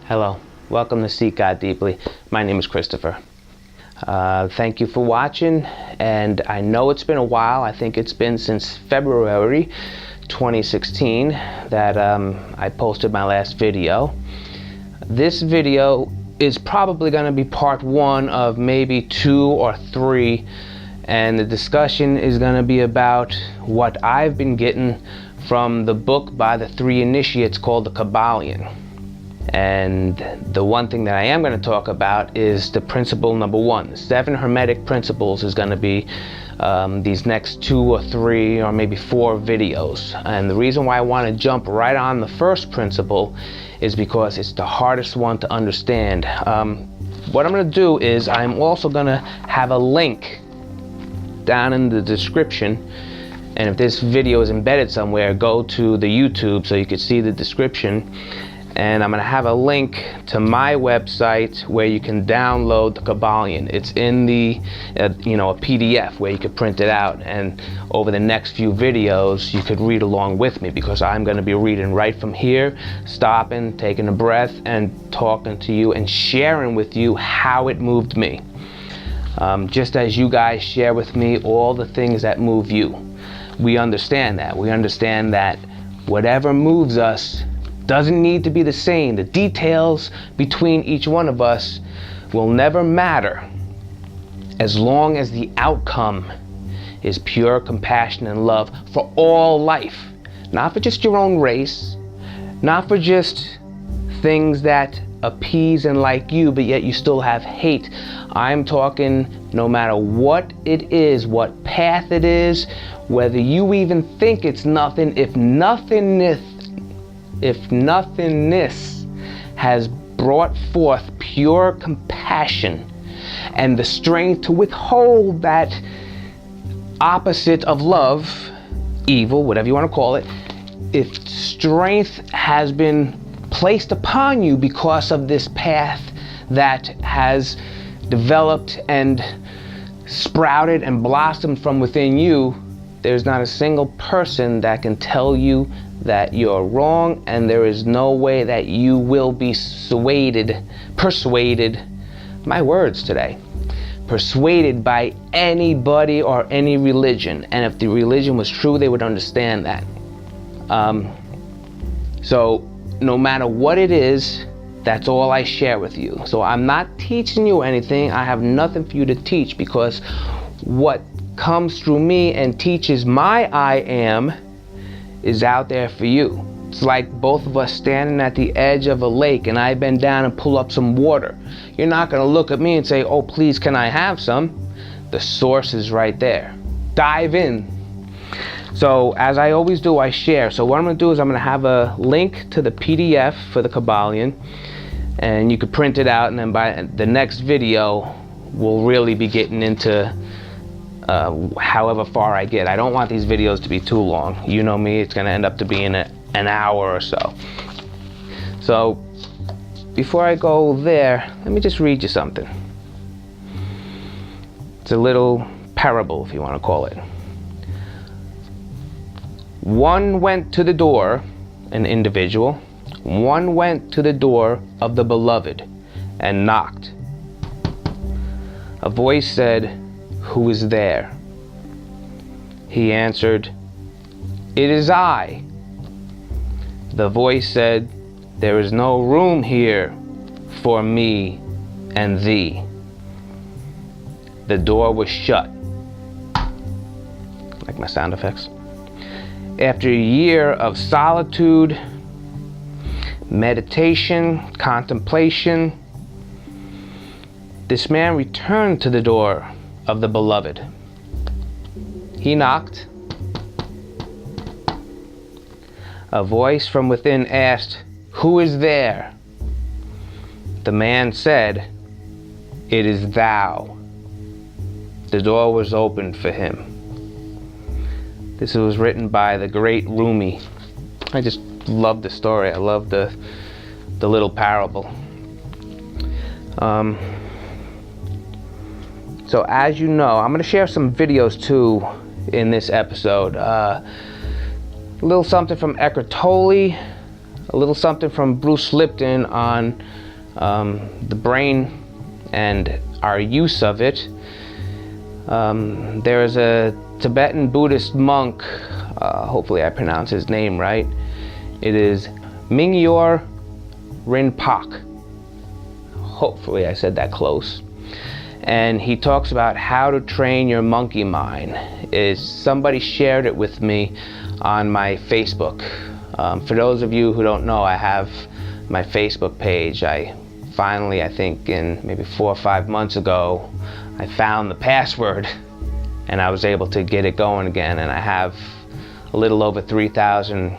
Hello, welcome to Seek God Deeply. My name is Christopher. Thank you for watching, and I know it's been a while. I think it's been since February 2016 that I posted my last video. This video is probably going to be part one of maybe 2 or 3, and the discussion is going to be about what I've been getting from the book by the 3 initiates called the Kybalion. And the one thing that I am going to talk about is the principle number 1. 7 Hermetic principles is going to be these next 2 or 3 or maybe 4 videos. And the reason why I want to jump right on the first principle is because it's the hardest one to understand. What I'm going to do is I'm also going to have a link down in the description. And if this video is embedded somewhere, go to the YouTube so you can see the description. And I'm going to have a link to my website where you can download the Kybalion. It's in the, a PDF where you could print it out. And over the next few videos, you could read along with me, because I'm going to be reading right from here, stopping, taking a breath, and talking to you and sharing with you how it moved me. Just as you guys share with me all the things that move you. We understand that. We understand that whatever moves us doesn't need to be the same. The details between each one of us will never matter as long as the outcome is pure compassion and love for all life. Not for just your own race, not for just things that appease and like you, but yet you still have hate. I'm talking no matter what it is, what path it is, whether you even think it's nothing, if nothingness has brought forth pure compassion and the strength to withhold that opposite of love, evil, whatever you want to call it, if strength has been placed upon you because of this path that has developed and sprouted and blossomed from within you, there's not a single person that can tell you that you're wrong, and there is no way that you will be persuaded, my words today, persuaded by anybody or any religion. And if the religion was true, they would understand that. So no matter what it is, that's all I share with you. So I'm not teaching you anything. I have nothing for you to teach, because what comes through me and teaches my I am is out there for you. It's like both of us standing at the edge of a lake and I bend down and pull up some water. You're not going to look at me and say, oh please, can I have some? The source is right there. Dive in. So as I always do, I share. So what I'm going to do is I'm going to have a link to the PDF for the Kybalion, and you could print it out, and then by the next video we'll really be getting into however far I get. I don't want these videos to be too long. You know me, it's going to end up to being an hour or so. So before I go there, let me just read you something. It's a little parable, if you want to call it. One went to the door, an individual. One went to the door of the beloved and knocked. A voice said, "Who is there?" He answered, "It is I." The voice said, "There is no room here for me and thee." The door was shut. Like my sound effects. After a year of solitude, meditation, contemplation, this man returned to the door of the beloved. He knocked. A voice from within asked, "Who is there?" The man said, "It is thou." The door was opened for him. This was written by the great Rumi. I just love the story. I love the little parable. So as you know, I'm going to share some videos too in this episode. A little something from Eckhart Tolle, a little something from Bruce Lipton on the brain and our use of it. There is a Tibetan Buddhist monk, hopefully I pronounce his name right. It is Mingyur Rinpoche. Hopefully I said that close. And he talks about how to train your monkey mind. Somebody shared it with me on my Facebook. For those of you who don't know, I have my Facebook page. I finally, I think in maybe 4 or 5 months ago, I found the password and I was able to get it going again. And I have a little over 3,000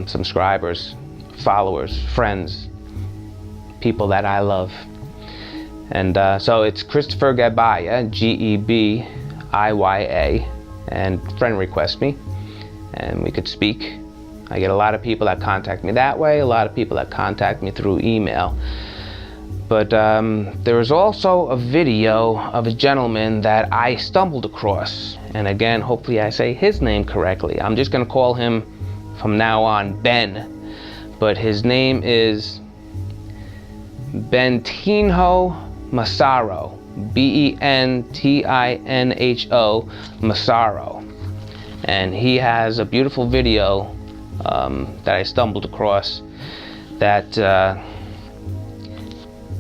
subscribers, followers, friends, people that I love. And so it's Christopher Gebiya, Gebiya, and friend request me, and we could speak. I get a lot of people that contact me that way, a lot of people that contact me through email. But there is also a video of a gentleman that I stumbled across. And again, hopefully I say his name correctly. I'm just gonna call him from now on Ben. But his name is Bentinho Massaro, Bentinho Massaro. And he has a beautiful video that I stumbled across that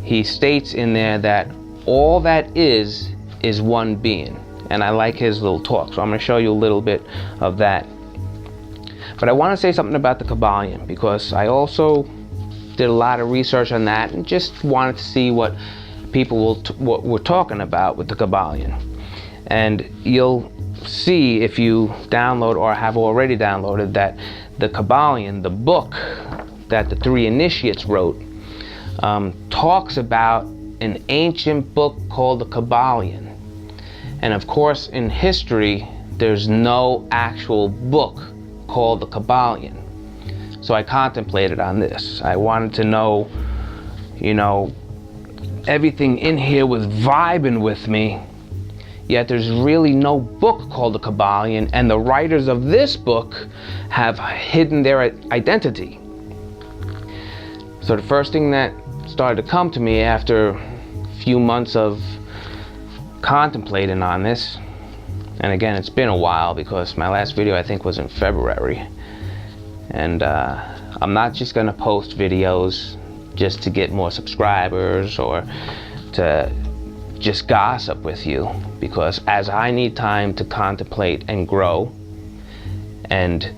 he states in there that all that is one being. And I like his little talk, so I'm going to show you a little bit of that. But I want to say something about the Kybalion, because I also did a lot of research on that and just wanted to see what people what we're talking about with the Kybalion. And you'll see if you download or have already downloaded that the Kybalion, the book that the 3 initiates wrote, talks about an ancient book called the Kybalion. And of course, in history, there's no actual book called the Kybalion. So I contemplated on this. I wanted to know, everything in here was vibing with me, yet there's really no book called the Kybalion, and the writers of this book have hidden their identity. So the first thing that started to come to me after a few months of contemplating on this, and again, it's been a while because my last video I think was in February, and I'm not just gonna post videos just to get more subscribers or to just gossip with you, because as I need time to contemplate and grow and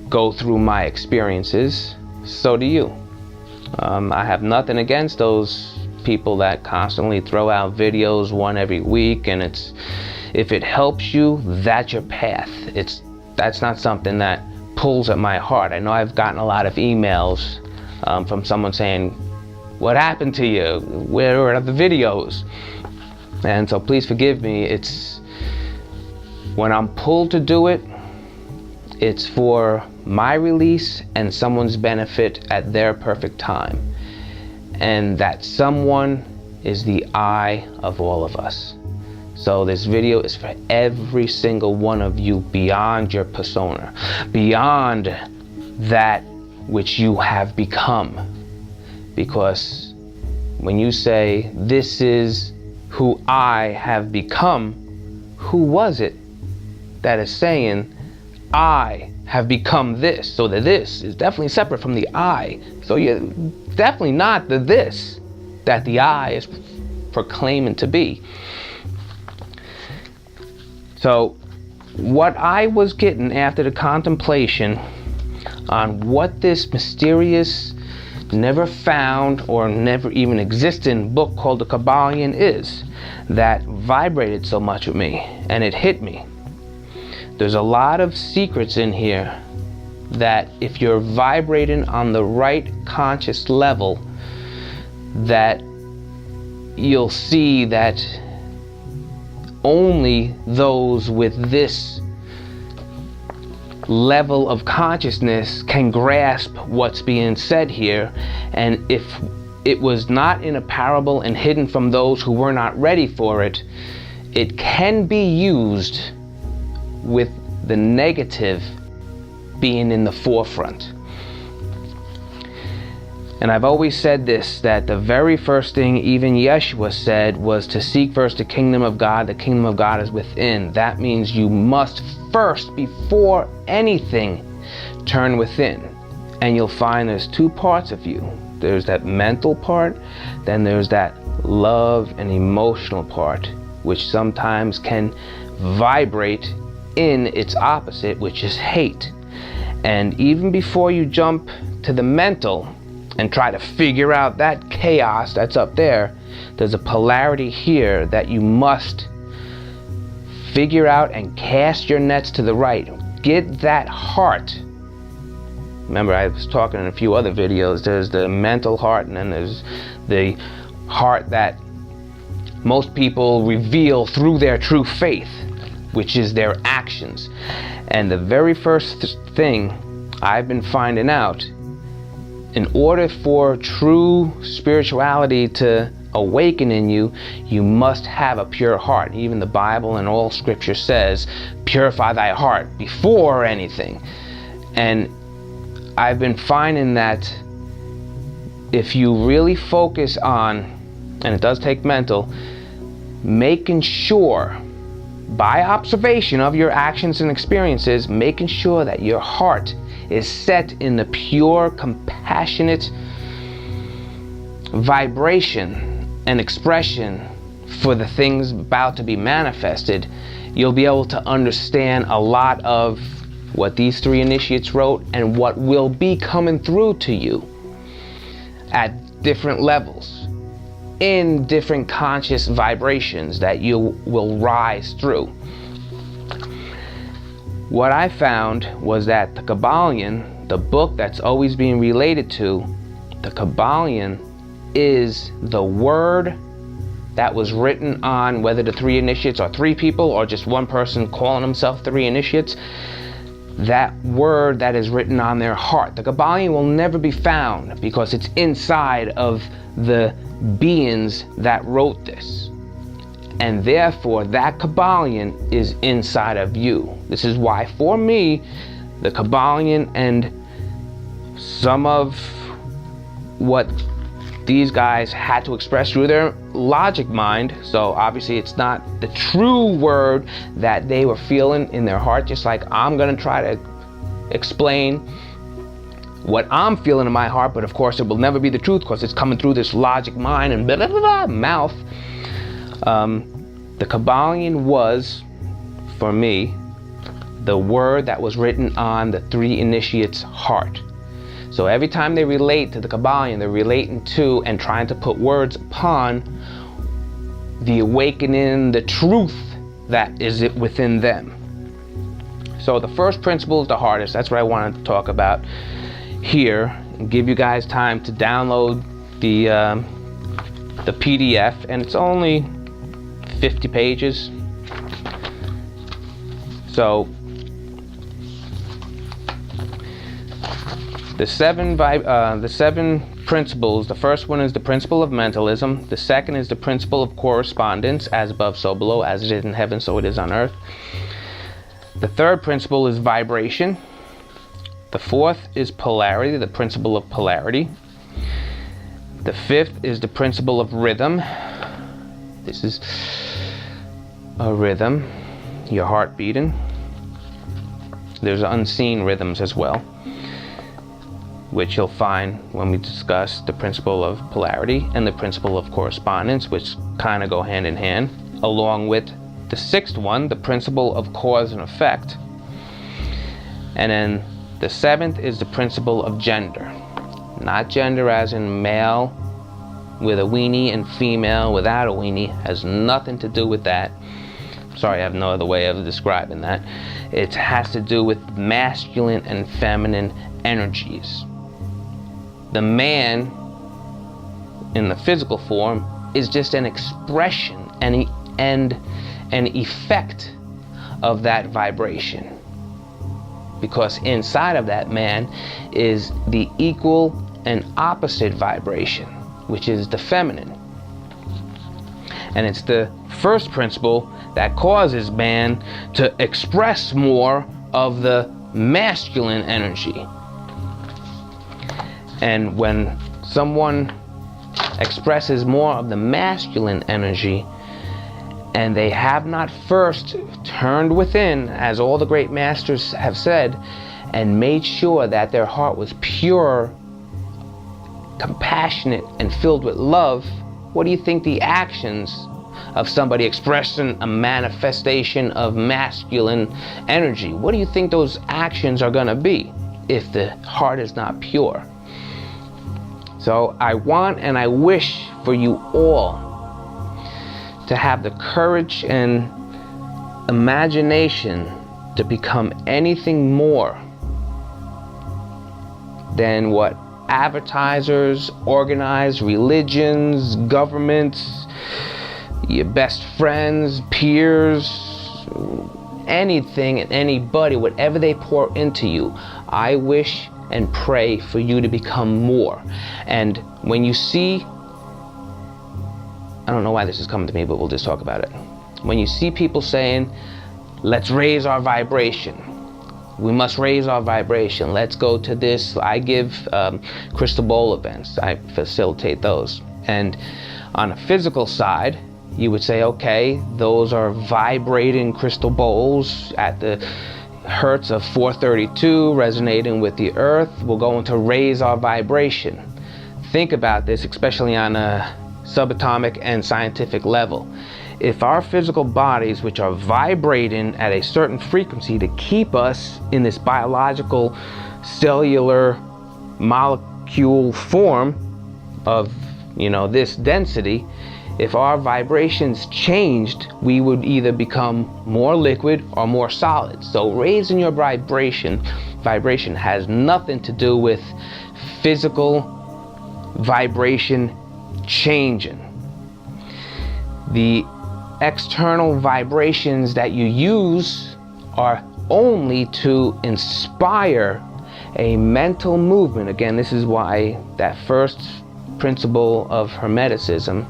go through my experiences, so do you. I have nothing against those people that constantly throw out videos one every week, and if it helps you, that's your path. That's not something that pulls at my heart. I know I've gotten a lot of emails from someone saying, "What happened to you? Where are the videos?" And so please forgive me. It's when I'm pulled to do it, it's for my release and someone's benefit at their perfect time. And that someone is the I of all of us. So this video is for every single one of you beyond your persona, beyond that which you have become. Because when you say, "This is who I have become," who was it that is saying, "I have become this"? So the this is definitely separate from the I. So you're definitely not the this that the I is proclaiming to be. So what I was getting after the contemplation on what this mysterious, never found or never even existing book called the Kybalion is, that vibrated so much with me, and it hit me. There's a lot of secrets in here that if you're vibrating on the right conscious level, that you'll see that only those with this level of consciousness can grasp what's being said here. And if it was not in a parable and hidden from those who were not ready for it, it can be used with the negative being in the forefront. And I've always said this, that the very first thing even Yeshua said was to seek first the kingdom of God. The kingdom of God is within. That means you must first, before anything, turn within. And you'll find there's two parts of you. There's that mental part, then there's that love and emotional part, which sometimes can vibrate in its opposite, which is hate. And even before you jump to the mental and try to figure out that chaos that's up there, there's a polarity here that you must figure out and cast your nets to the right. Get that heart. Remember, I was talking in a few other videos, there's the mental heart, and then there's the heart that most people reveal through their true faith, which is their actions. And the very first thing I've been finding out, in order for true spirituality to awaken in you, you must have a pure heart. Even the Bible and all scripture says, purify thy heart before anything. And I've been finding that if you really focus on, and it does take mental, making sure by observation of your actions and experiences, making sure that your heart is set in the pure, compassionate vibration and expression for the things about to be manifested, you'll be able to understand a lot of what these three initiates wrote and what will be coming through to you at different levels, in different conscious vibrations that you will rise through. What I found was that the Kybalion, the book that's always being related to, the Kybalion is the word that was written on, whether the three initiates are three people or just one person calling himself three initiates, that word that is written on their heart. The Kybalion will never be found because it's inside of the beings that wrote this. And therefore, that Kybalion is inside of you. This is why, for me, the Kybalion and some of what these guys had to express through their logic mind, so obviously it's not the true word that they were feeling in their heart, just like I'm going to try to explain what I'm feeling in my heart, but of course it will never be the truth because it's coming through this logic mind and blah, blah, blah, blah, mouth. The Kybalion was, for me, the word that was written on the three initiates' heart. So every time they relate to the Kybalion, they're relating to and trying to put words upon the awakening, the truth that is within them. So the first principle is the hardest. That's what I wanted to talk about here and give you guys time to download the PDF, and it's only 50 pages. So the seven principles, the first one is the principle of mentalism. The second is the principle of correspondence, as above so below, as it is in heaven so it is on earth. The third principle is vibration. The fourth is polarity, the principle of polarity. The fifth is the principle of rhythm. This is a rhythm, your heart beating. There's unseen rhythms as well, which you'll find when we discuss the principle of polarity and the principle of correspondence, which kind of go hand in hand, along with the sixth one, the principle of cause and effect. And then the seventh is the principle of gender. Not gender as in male with a weenie and female without a weenie. Has nothing to do with that. Sorry, I have no other way of describing that. It has to do with masculine and feminine energies. The man in the physical form is just an expression and an effect of that vibration. Because inside of that man is the equal and opposite vibration, which is the feminine. And it's the first principle that causes man to express more of the masculine energy. And when someone expresses more of the masculine energy, and they have not first turned within, as all the great masters have said, and made sure that their heart was pure, compassionate, and filled with love, what do you think the actions of somebody expressing a manifestation of masculine energy, what do you think those actions are going to be if the heart is not pure? So I want and I wish for you all to have the courage and imagination to become anything more than what advertisers, organized religions, governments, your best friends, peers, anything and anybody, whatever they pour into you, I wish and pray for you to become more. And when you see, I don't know why this is coming to me, but we'll just talk about it. When you see people saying, let's raise our vibration, we must raise our vibration, let's go to this. I give crystal bowl events, I facilitate those. And on a physical side, you would say, okay, those are vibrating crystal bowls at the hertz of 432, resonating with the earth. We're going to raise our vibration. Think about this, especially on a subatomic and scientific level. If our physical bodies, which are vibrating at a certain frequency to keep us in this biological cellular molecule form of, this density, if our vibrations changed, we would either become more liquid or more solid. So raising your vibration has nothing to do with physical vibration changing. The external vibrations that you use are only to inspire a mental movement. Again, this is why that first principle of Hermeticism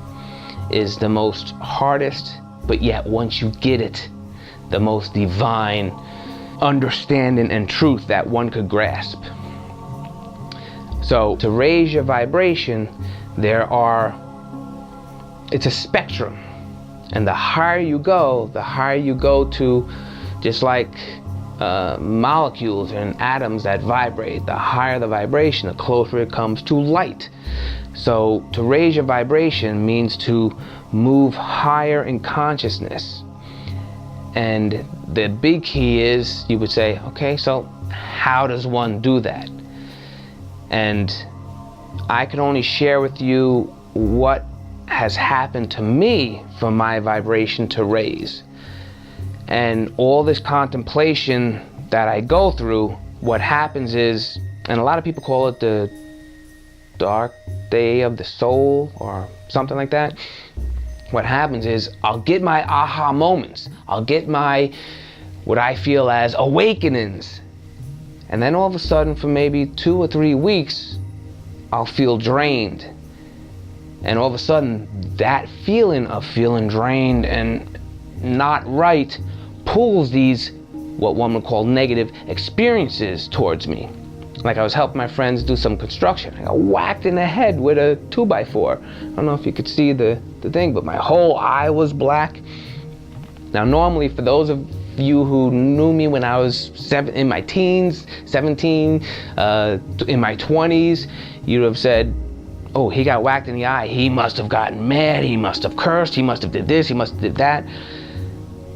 is the most hardest, but yet once you get it, the most divine understanding and truth that one could grasp. So to raise your vibration, it's a spectrum. And the higher you go to, just like molecules and atoms that vibrate, the higher the vibration, the closer it comes to light. So to raise your vibration means to move higher in consciousness. And the big key is, you would say, okay, so how does one do that? And I can only share with you what has happened to me for my vibration to raise. And all this contemplation that I go through, what happens is, and a lot of people call it the dark day of the soul or something like that. What happens is I'll get my aha moments. I'll get my, what I feel as awakenings. And then all of a sudden for maybe 2 or 3 weeks, I'll feel drained. And all of a sudden that feeling of feeling drained and not right pulls these, what one would call negative experiences towards me. Like I was helping my friends do some construction. I got whacked in the head with a 2x4. I don't know if you could see the thing, but my whole eye was black. Now normally for those of you who knew me when I was in my teens, 17, in my 20s, you'd have said, oh, he got whacked in the eye. He must have gotten mad. He must have cursed. He must have did this. He must have did that.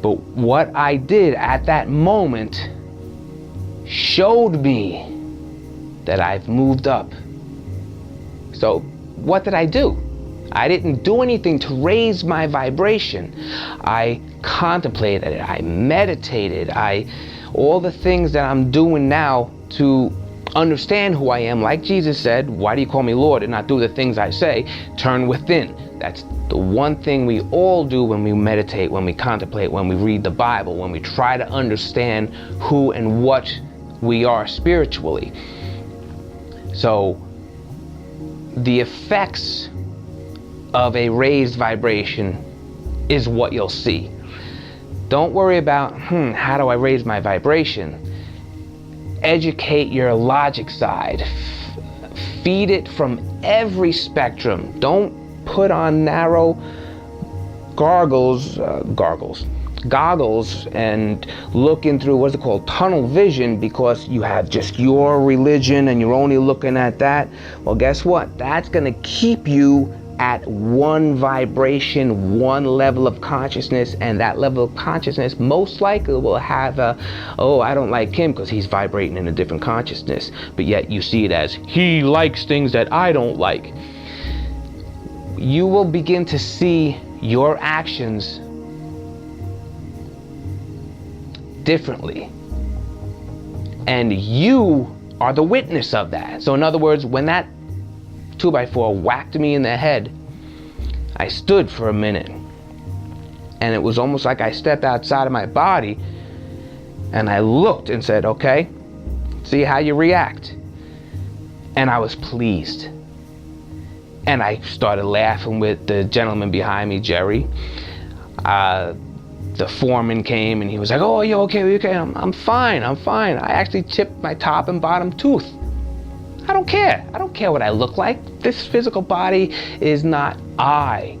But what I did at that moment showed me that I've moved up. So what did I do? I didn't do anything to raise my vibration. I contemplated it. I meditated. All the things that I'm doing now to understand who I am. Like Jesus said, why do you call me Lord and not do the things I say? Turn within. That's the one thing we all do when we meditate, when we contemplate, when we read the Bible, when we try to understand who and what we are spiritually. So the effects of a raised vibration is what you'll see. Don't worry about, how do I raise my vibration? Educate your logic side. Feed it from every spectrum. Don't put on narrow goggles and looking through, what's it called, tunnel vision, because you have just your religion and you're only looking at that. Well, guess what? That's going to keep you at one vibration, one level of consciousness, and that level of consciousness most likely will have oh, I don't like him because he's vibrating in a different consciousness, but yet you see it as he likes things that I don't like. You will begin to see your actions differently, and you are the witness of that. So in other words, when that 2x4 whacked me in the head, I stood for a minute, and it was almost like I stepped outside of my body and I looked and said, okay, see how you react. And I was pleased, and I started laughing with the gentleman behind me, Jerry. The foreman came and he was like, oh, you okay? I'm fine. I actually chipped my top and bottom tooth. I don't care what I look like. This physical body is not I.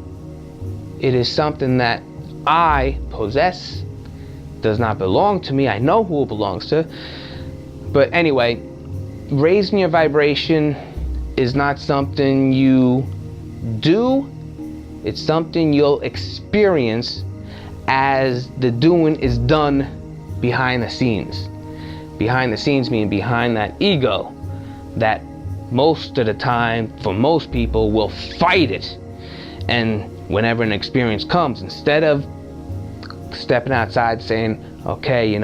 It is something that I possess, does not belong to me. I know who it belongs to. But anyway, raising your vibration is not something you do. It's something you'll experience as the doing is done behind the scenes. Behind the scenes meaning behind that ego that most of the time, for most people, will fight it. And whenever an experience comes, instead of stepping outside saying, okay,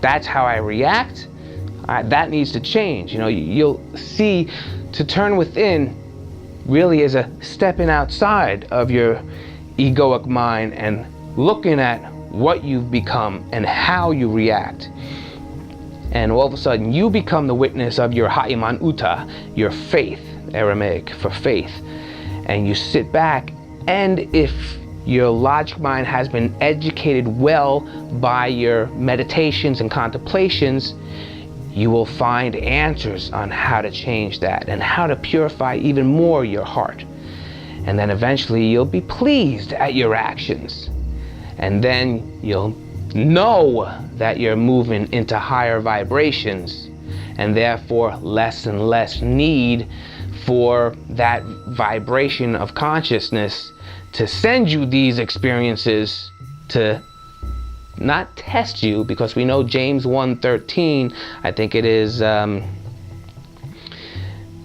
that's how I react, that needs to change. You'll see, to turn within really is a stepping outside of your egoic mind and looking at what you've become and how you react. And all of a sudden you become the witness of your Ha'iman Uta, your faith, Aramaic for faith. And you sit back, and if your logic mind has been educated well by your meditations and contemplations, you will find answers on how to change that and how to purify even more your heart. And then eventually you'll be pleased at your actions. And then you'll know that you're moving into higher vibrations, and therefore less and less need for that vibration of consciousness to send you these experiences to not test you, because we know James 1:13, I think it is,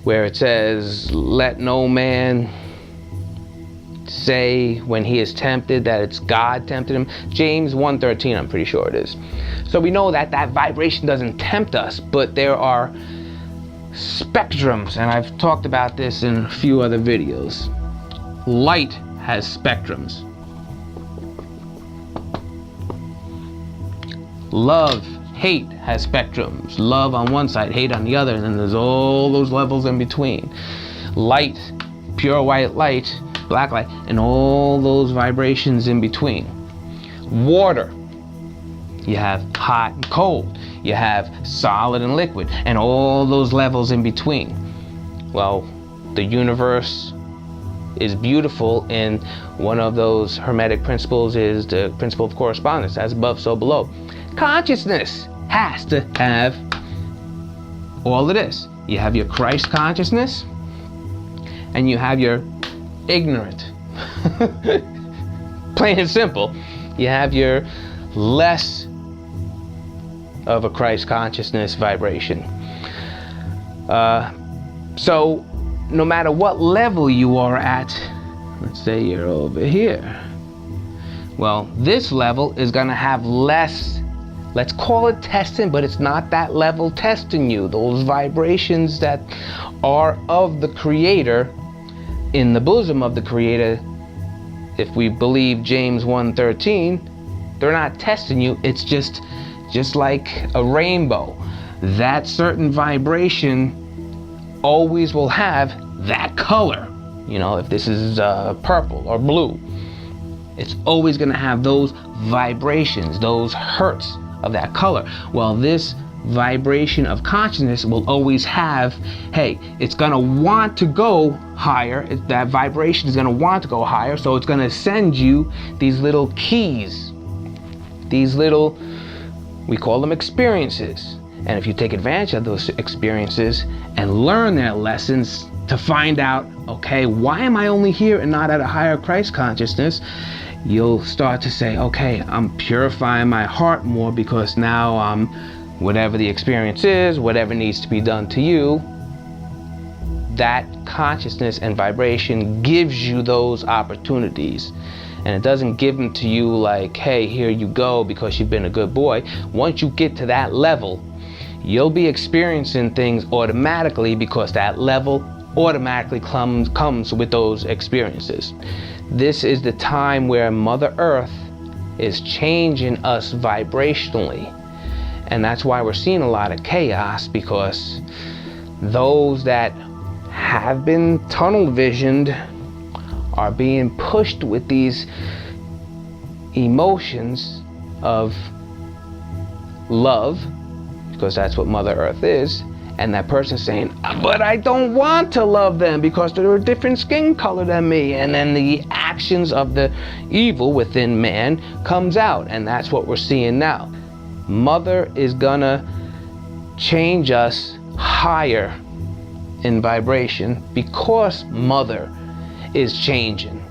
where it says, let no man say when he is tempted that it's God tempted him. James 1:13, I'm pretty sure it is. So we know that that vibration doesn't tempt us, but there are spectrums, and I've talked about this in a few other videos. Light has spectrums. Love, hate has spectrums. Love on one side, hate on the other, and then there's all those levels in between. Light, pure white light, black light, and all those vibrations in between. Water, you have hot and cold, you have solid and liquid, and all those levels in between. Well, the universe is beautiful, and one of those Hermetic principles is the principle of correspondence, as above, so below. Consciousness has to have all of this. You have your Christ consciousness, and you have your ignorant. Plain and simple. You have your less of a Christ consciousness vibration. So no matter what level you are at, let's say you're over here, well, this level is going to have less, let's call it testing, but it's not that level testing you. Those vibrations that are of the Creator, in the bosom of the Creator, if we believe James 1:13, they're not testing you. It's just like a rainbow. That certain vibration always will have that color. If this is purple or blue, it's always going to have those vibrations, those hertz of that color. Well, this vibration of consciousness will always have, hey, it's gonna want to go higher. That vibration is gonna want to go higher, so it's gonna send you these little keys, these little, we call them experiences. And if you take advantage of those experiences and learn their lessons to find out, okay, why am I only here and not at a higher Christ consciousness? You'll start to say, okay, I'm purifying my heart more because now I'm, whatever the experience is, whatever needs to be done to you, that consciousness and vibration gives you those opportunities. And it doesn't give them to you like, hey, here you go because you've been a good boy. Once you get to that level, you'll be experiencing things automatically because that level automatically comes with those experiences. This is the time where Mother Earth is changing us vibrationally. And that's why we're seeing a lot of chaos, because those that have been tunnel visioned are being pushed with these emotions of love, because that's what Mother Earth is, and that person saying, but I don't want to love them because they're a different skin color than me, and then the actions of the evil within man comes out, and that's what we're seeing now. Mother is gonna change us higher in vibration because Mother is changing.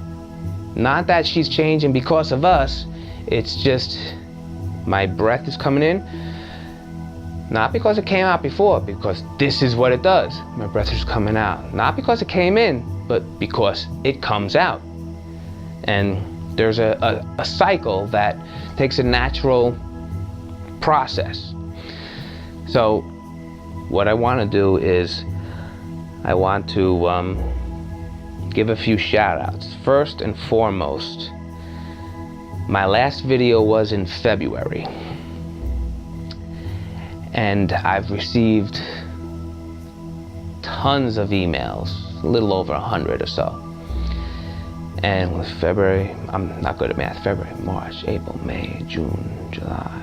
Not that she's changing because of us, it's just my breath is coming in, not because it came out before, because this is what it does. My breath is coming out. Not because it came in, but because it comes out. And there's a cycle that takes a natural process. So what I want to do is I want to give a few shout outs. First and foremost, my last video was in February. And I've received tons of emails, a little over 100 or so. And with February, I'm not good at math, February, March, April, May, June, July,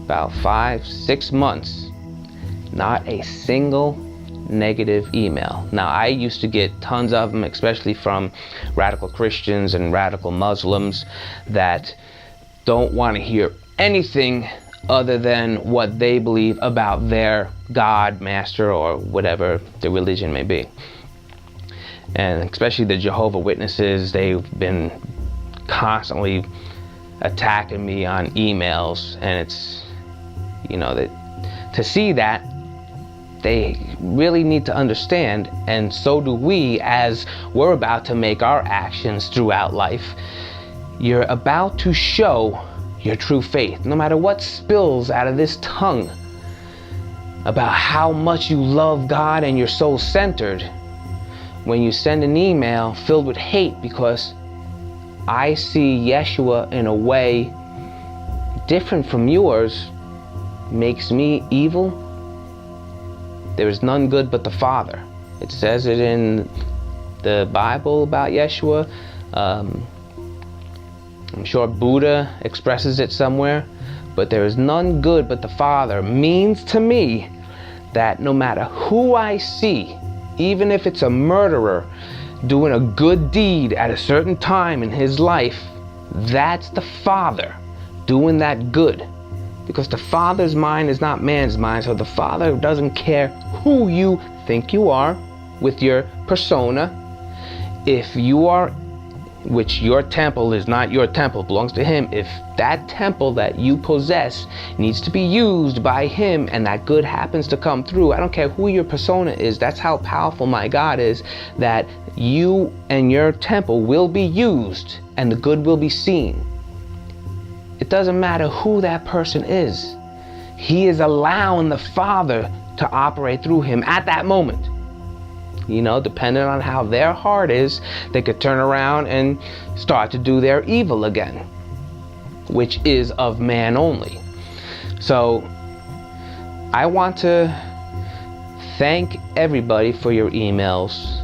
about 5-6 months, not a single negative email. Now, I used to get tons of them, especially from radical Christians and radical Muslims that don't want to hear anything other than what they believe about their God, master, or whatever the religion may be. And especially the Jehovah Witnesses, they've been constantly attacking me on emails, and it's, you know, that to see that, they really need to understand, and so do we, as we're about to make our actions throughout life. You're about to show your true faith, no matter what spills out of this tongue about how much you love God and you're so centered. When you send an email filled with hate because I see Yeshua in a way different from yours, makes me evil, there is none good but the Father. It says it in the Bible about Yeshua. I'm sure Buddha expresses it somewhere, but there is none good but the Father means to me that no matter who I see, even if it's a murderer doing a good deed at a certain time in his life, that's the Father doing that good. Because the Father's mind is not man's mind, so the Father doesn't care who you think you are with your persona. If you are, which your temple is not your temple, belongs to Him. If that temple that you possess needs to be used by Him and that good happens to come through, I don't care who your persona is, that's how powerful my God is, that you and your temple will be used and the good will be seen. It doesn't matter who that person is. He is allowing the Father to operate through him at that moment. You know, depending on how their heart is, they could turn around and start to do their evil again, which is of man only. So I want to thank everybody for your emails.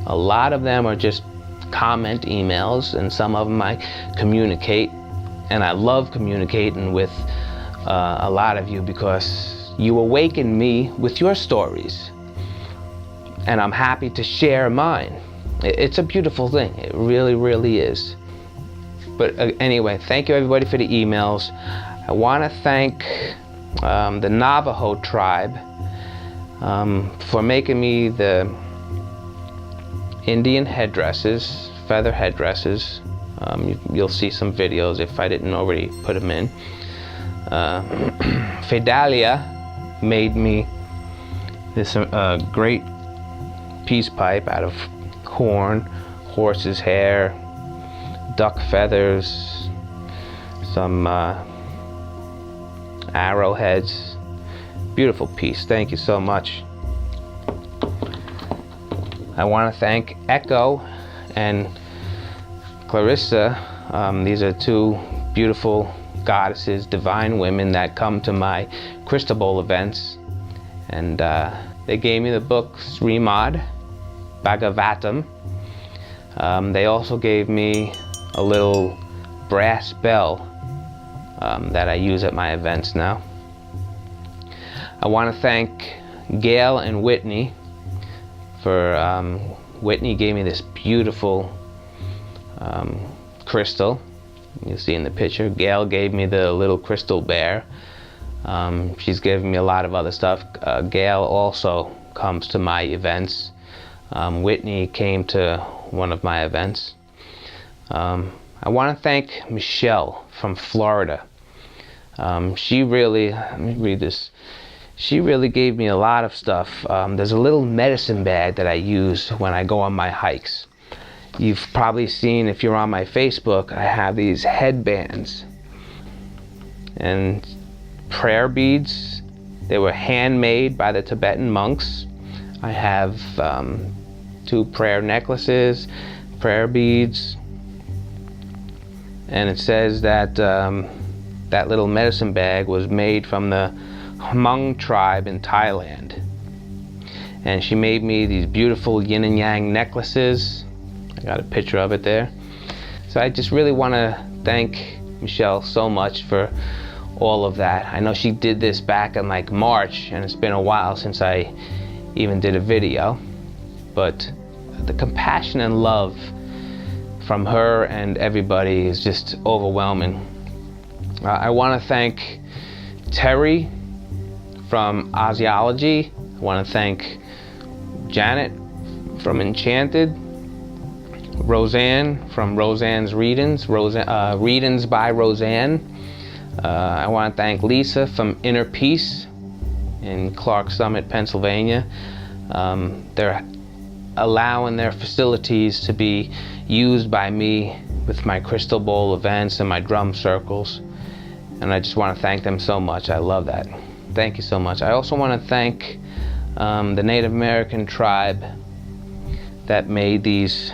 A lot of them are just comment emails, and some of them I communicate, and I love communicating with a lot of you, because you awaken me with your stories, and I'm happy to share mine. It's a beautiful thing. It really, really is. But anyway, thank you everybody for the emails. I want to thank the Navajo tribe for making me the Indian headdresses, feather headdresses. You'll see some videos if I didn't already put them in. Fedalia made me this great peace pipe out of horn, horse's hair, duck feathers, some arrowheads. Beautiful piece. Thank you so much. I want to thank Echo and Clarissa. These are two beautiful goddesses, divine women that come to my Crystal Bowl events, and they gave me the book Srimad Bhagavatam. They also gave me a little brass bell that I use at my events now. I want to thank Gail and Whitney for Whitney gave me this beautiful crystal. You'll see in the picture. Gail gave me the little crystal bear. She's given me a lot of other stuff. Gail also comes to my events. Whitney came to one of my events. I want to thank Michelle from Florida. She really, let me read this. She really gave me a lot of stuff. There's a little medicine bag that I use when I go on my hikes. You've probably seen, if you're on my Facebook, I have these headbands and prayer beads. They were handmade by the Tibetan monks. I have 2 prayer necklaces, prayer beads, and it says that that little medicine bag was made from the Hmong tribe in Thailand. And she made me these beautiful yin and yang necklaces. I got a picture of it there. So I just really want to thank Michelle so much for all of that. I know she did this back in like March, and it's been a while since I even did a video. But the compassion and love from her and everybody is just overwhelming. I want to thank Terry from Osiology. I want to thank Janet from Enchanted, Roseanne from Roseanne's Readings, Readings by Roseanne. I want to thank Lisa from Inner Peace in Clark Summit, Pennsylvania. They're allowing their facilities to be used by me with my Crystal Bowl events and my drum circles. And I just want to thank them so much. I love that. Thank you so much. I also want to thank the Native American tribe that made these.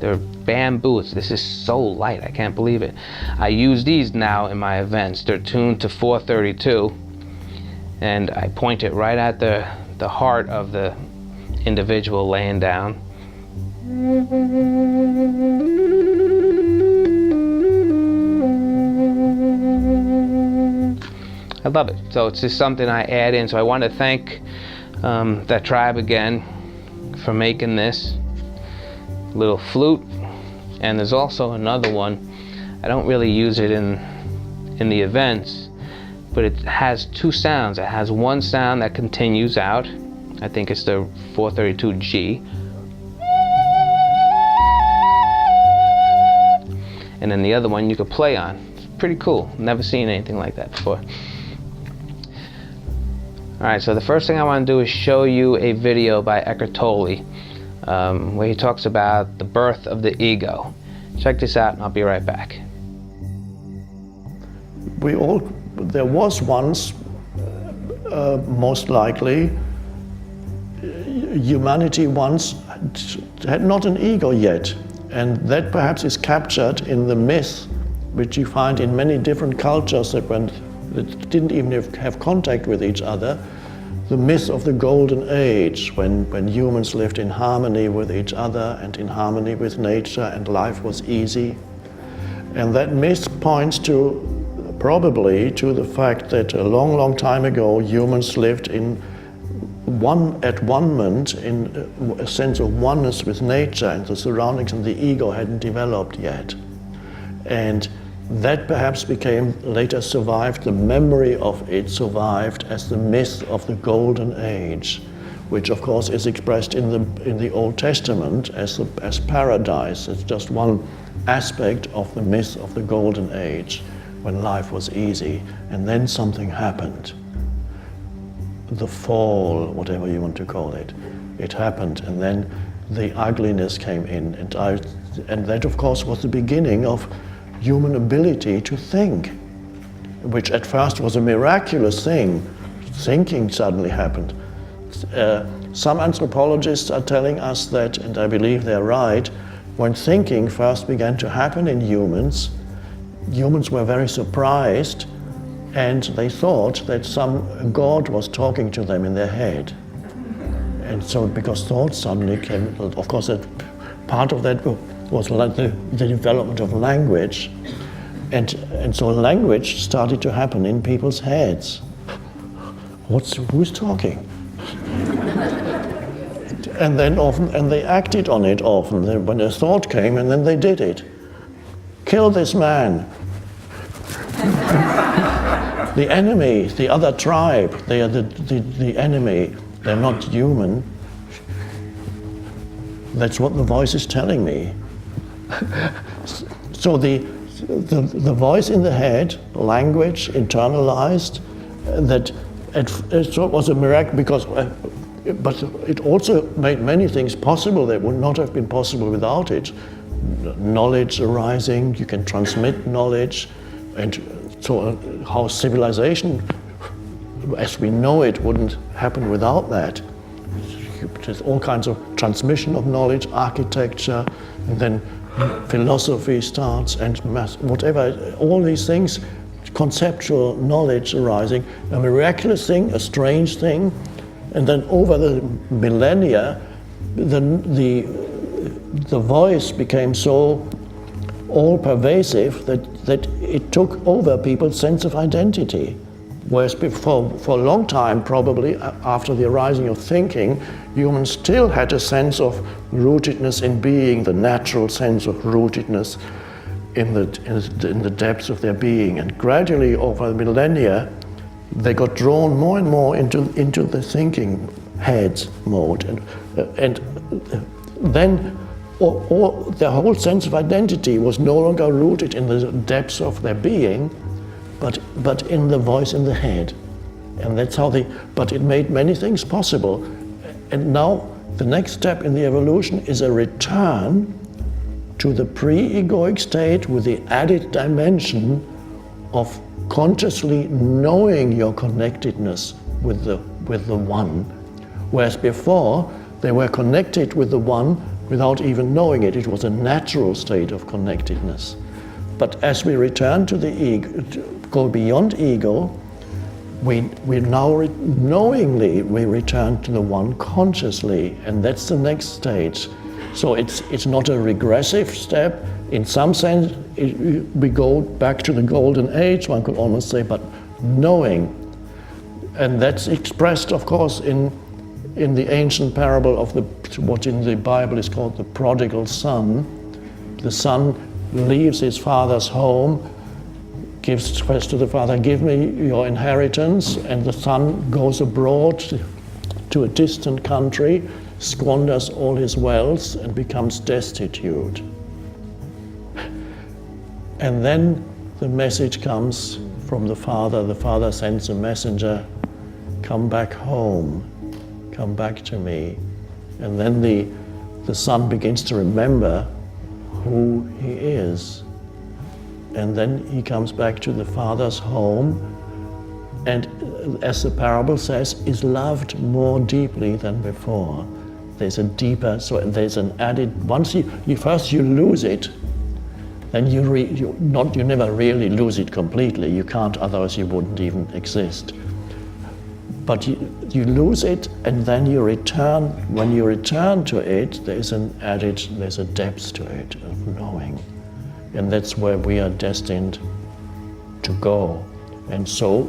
They're bamboos. This is so light, I can't believe it. I use these now in my events. They're tuned to 432, and I point it right at the heart of the individual laying down. I love it. So it's just something I add in. So I want to thank that tribe again for making this little flute. And there's also another one. I don't really use it in the events, but it has 2 sounds. It has one sound that continues out. I think it's the 432G. And then the other one you could play on. It's pretty cool. Never seen anything like that before. Alright, so the first thing I want to do is show you a video by Eckhart Tolle where he talks about the birth of the ego. Check this out and I'll be right back. There was once, most likely, humanity once had not an ego yet, and that perhaps is captured in the myth which you find in many different cultures that didn't even have contact with each other. The myth of the golden age, when humans lived in harmony with each other and in harmony with nature, and life was easy. And that myth points to probably to the fact that a long, long time ago humans lived in at one moment in a sense of oneness with nature and the surroundings, and the ego hadn't developed yet. And that perhaps later survived, the memory of it survived as the myth of the Golden Age, which of course is expressed in the Old Testament as paradise. It's just one aspect of the myth of the Golden Age, when life was easy, and then something happened. The fall, whatever you want to call it, it happened, and then the ugliness came in, and that of course was the beginning of human ability to think, which at first was a miraculous thing. Thinking suddenly happened. Some anthropologists are telling us that, and I believe they're right, when thinking first began to happen in humans were very surprised, and they thought that some god was talking to them in their head. And so because thoughts suddenly came, of course that part of that was like the development of language, and so language started to happen in people's heads. Who's talking? And then often they acted on it often. When a thought came, and then they did it. Kill this man. The enemy, the other tribe, they are the enemy. They're not human. That's what the voice is telling me. So the voice in the head, language internalized, that it was a miracle because, but it also made many things possible that would not have been possible without it. Knowledge arising, you can transmit knowledge, and so how civilization, as we know it, wouldn't happen without that. There's all kinds of transmission of knowledge, architecture, and then philosophy starts, and whatever, all these things, conceptual knowledge arising, a miraculous thing, a strange thing, and then over the millennia, the voice became so all-pervasive that it took over people's sense of identity. Whereas before, for a long time, probably after the arising of thinking, humans still had a sense of rootedness in being, the natural sense of rootedness in the depths of their being. And gradually, over the millennia, they got drawn more and more into the thinking heads mode, and then their whole sense of identity was no longer rooted in the depths of their being, but in the voice in the head. And that's how but it made many things possible. And now the next step in the evolution is a return to the pre-egoic state with the added dimension of consciously knowing your connectedness with the One. Whereas before, they were connected with the One without even knowing it. It was a natural state of connectedness. But as we return to the ego, go beyond ego, we now knowingly we return to the One consciously, and that's the next stage. So it's not a regressive step. In some sense, we go back to the Golden Age, one could almost say, but knowing. And that's expressed, of course, in the ancient parable of what in the Bible is called the prodigal son. The son leaves his father's home, gives first to the father, "Give me your inheritance," and the son goes abroad to a distant country, squanders all his wealth, and becomes destitute. And then the message comes from the father. The father sends a messenger, "Come back home, come back to me." And then the son begins to remember who he is. And then he comes back to the father's home, and as the parable says, is loved more deeply than before. There's a deeper, so there's an added, once you lose it, then you never really lose it completely. You can't, otherwise you wouldn't even exist. But you lose it, and then you return. When you return to it, there's a depth to it of knowing. And that's where we are destined to go. And so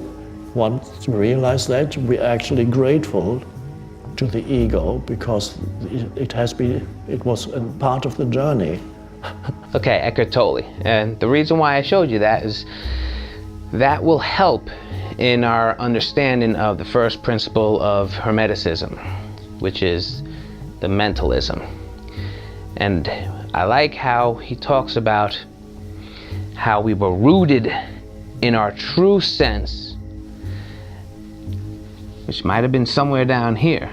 once we realize that, we're actually grateful to the ego because it was a part of the journey. Okay, Eckhart Tolle. And the reason why I showed you that is that will help in our understanding of the first principle of Hermeticism, which is the mentalism. And I like how he talks about how we were rooted in our true sense, which might have been somewhere down here.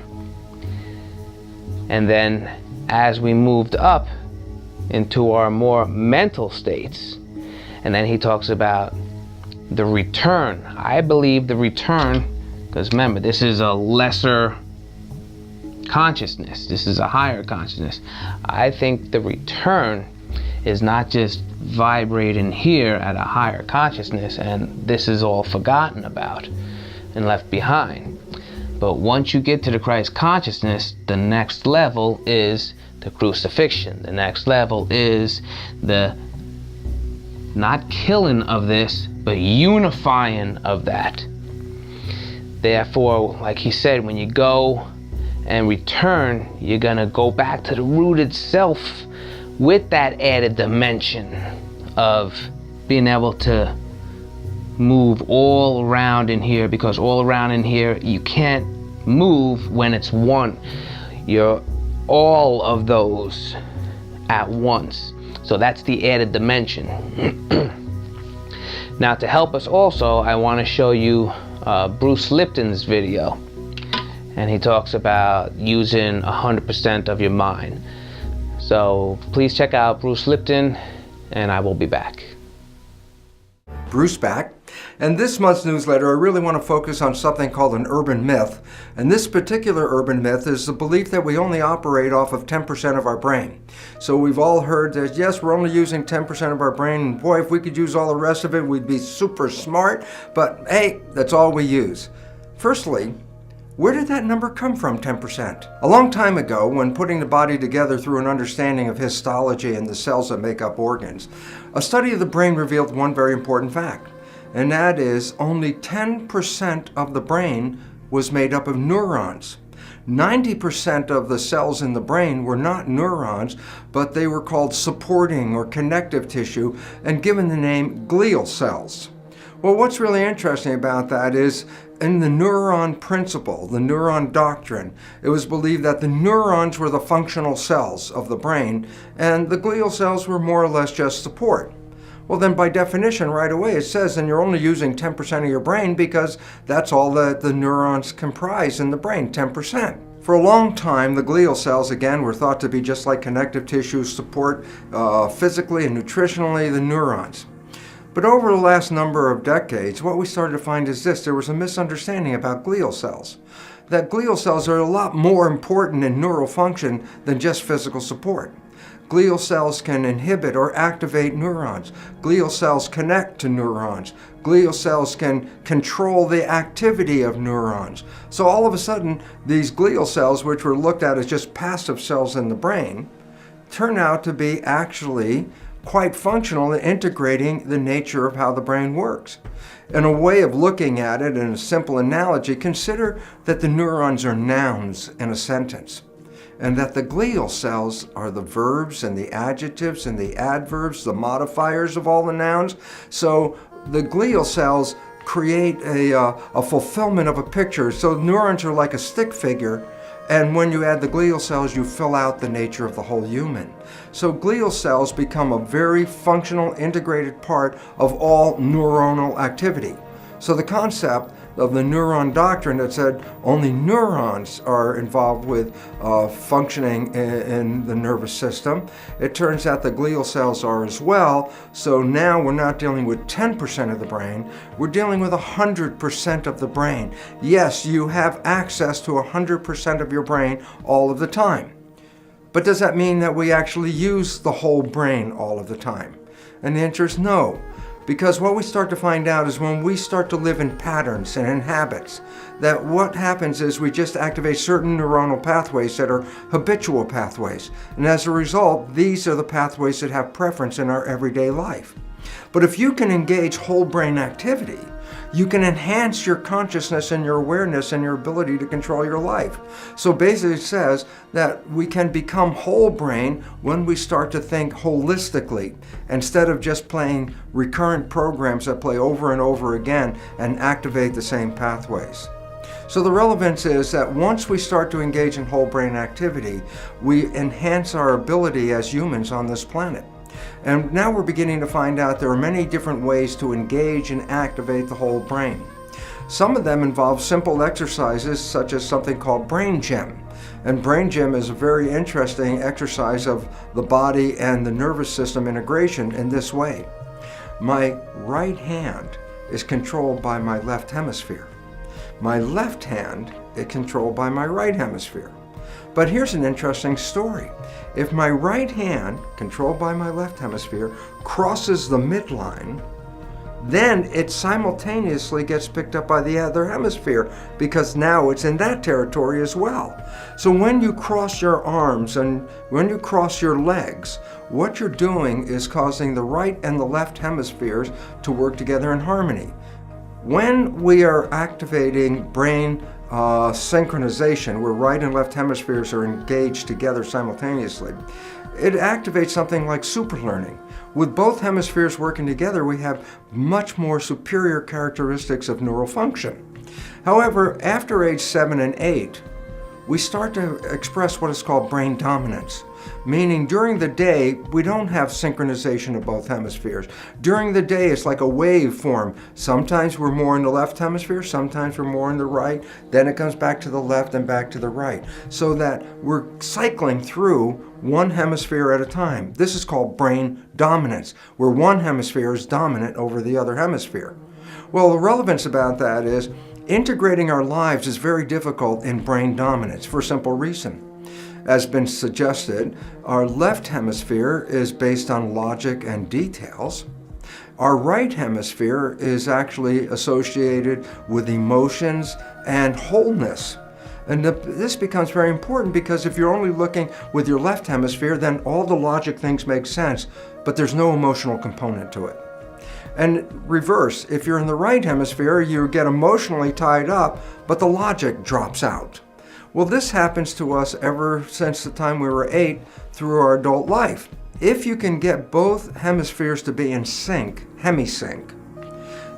And then as we moved up into our more mental states, and then he talks about the return. I believe the return, because remember, this is a lesser consciousness, this is a higher consciousness. I think the return is not just vibrating here at a higher consciousness and this is all forgotten about and left behind. But once you get to the Christ consciousness, the next level is the crucifixion. The next level is the not killing of this, but unifying of that. Therefore, like he said, when you go and return, you're gonna go back to the rooted self with that added dimension of being able to move all around in here, because all around in here you can't move when it's one. You're all of those at once. So that's the added dimension. Now, to help us also, I want to show you Bruce Lipton's video. And he talks about using 100% of your mind. So please check out Bruce Lipton, and I will be back. Bruce back. And this month's newsletter, I really want to focus on something called an urban myth. And this particular urban myth is the belief that we only operate off of 10% of our brain. So we've all heard that, yes, we're only using 10% of our brain. And boy, if we could use all the rest of it, we'd be super smart. But hey, that's all we use. Firstly, where did that number come from, 10%? A long time ago, when putting the body together through an understanding of histology and the cells that make up organs, a study of the brain revealed one very important fact. And that is only 10% of the brain was made up of neurons. 90% of the cells in the brain were not neurons, but they were called supporting or connective tissue and given the name glial cells. Well, what's really interesting about that is in the neuron principle, the neuron doctrine, it was believed that the neurons were the functional cells of the brain and the glial cells were more or less just support. Well, then by definition, right away, it says then you're only using 10% of your brain because that's all that the neurons comprise in the brain, 10%. For a long time, the glial cells, again, were thought to be just like connective tissue support physically and nutritionally the neurons. But over the last number of decades, what we started to find is this: there was a misunderstanding about glial cells. That glial cells are a lot more important in neural function than just physical support. Glial cells can inhibit or activate neurons. Glial cells connect to neurons. Glial cells can control the activity of neurons. So all of a sudden, these glial cells, which were looked at as just passive cells in the brain, turn out to be actually quite functional in integrating the nature of how the brain works. In a way of looking at it, in a simple analogy, consider that the neurons are nouns in a sentence, and that the glial cells are the verbs and the adjectives and the adverbs, the modifiers of all the nouns. So the glial cells create a fulfillment of a picture. So neurons are like a stick figure, and when you add the glial cells, you fill out the nature of the whole human. So glial cells become a very functional, integrated part of all neuronal activity. So the concept of the neuron doctrine that said only neurons are involved with functioning in the nervous system, it turns out the glial cells are as well. So now we're not dealing with 10% of the brain, we're dealing with 100% of the brain. Yes, you have access to 100% of your brain all of the time. But does that mean that we actually use the whole brain all of the time? And the answer is no. Because what we start to find out is when we start to live in patterns and in habits, that what happens is we just activate certain neuronal pathways that are habitual pathways. And as a result, these are the pathways that have preference in our everyday life. But if you can engage whole brain activity, you can enhance your consciousness and your awareness and your ability to control your life. So basically it says that we can become whole brain when we start to think holistically, instead of just playing recurrent programs that play over and over again and activate the same pathways. So the relevance is that once we start to engage in whole brain activity, we enhance our ability as humans on this planet. And now we're beginning to find out there are many different ways to engage and activate the whole brain. Some of them involve simple exercises such as something called brain gym. And brain gym is a very interesting exercise of the body and the nervous system integration in this way. My right hand is controlled by my left hemisphere. My left hand is controlled by my right hemisphere. But here's an interesting story. If my right hand, controlled by my left hemisphere, crosses the midline, then it simultaneously gets picked up by the other hemisphere, because now it's in that territory as well. So when you cross your arms and when you cross your legs, what you're doing is causing the right and the left hemispheres to work together in harmony. When we are activating brain synchronization, where right and left hemispheres are engaged together simultaneously, it activates something like superlearning. With both hemispheres working together, we have much more superior characteristics of neural function. However, after age 7 and 8, we start to express what is called brain dominance, meaning during the day, we don't have synchronization of both hemispheres. During the day, it's like a wave form. Sometimes we're more in the left hemisphere, sometimes we're more in the right, then it comes back to the left and back to the right, so that we're cycling through one hemisphere at a time. This is called brain dominance, where one hemisphere is dominant over the other hemisphere. Well, the relevance about that is integrating our lives is very difficult in brain dominance for a simple reason. As been suggested, our left hemisphere is based on logic and details. Our right hemisphere is actually associated with emotions and wholeness. And this becomes very important, because if you're only looking with your left hemisphere, then all the logic things make sense, but there's no emotional component to it. And reverse, if you're in the right hemisphere, you get emotionally tied up, but the logic drops out. Well, this happens to us ever since the time we were 8 through our adult life. If you can get both hemispheres to be in sync, hemisync,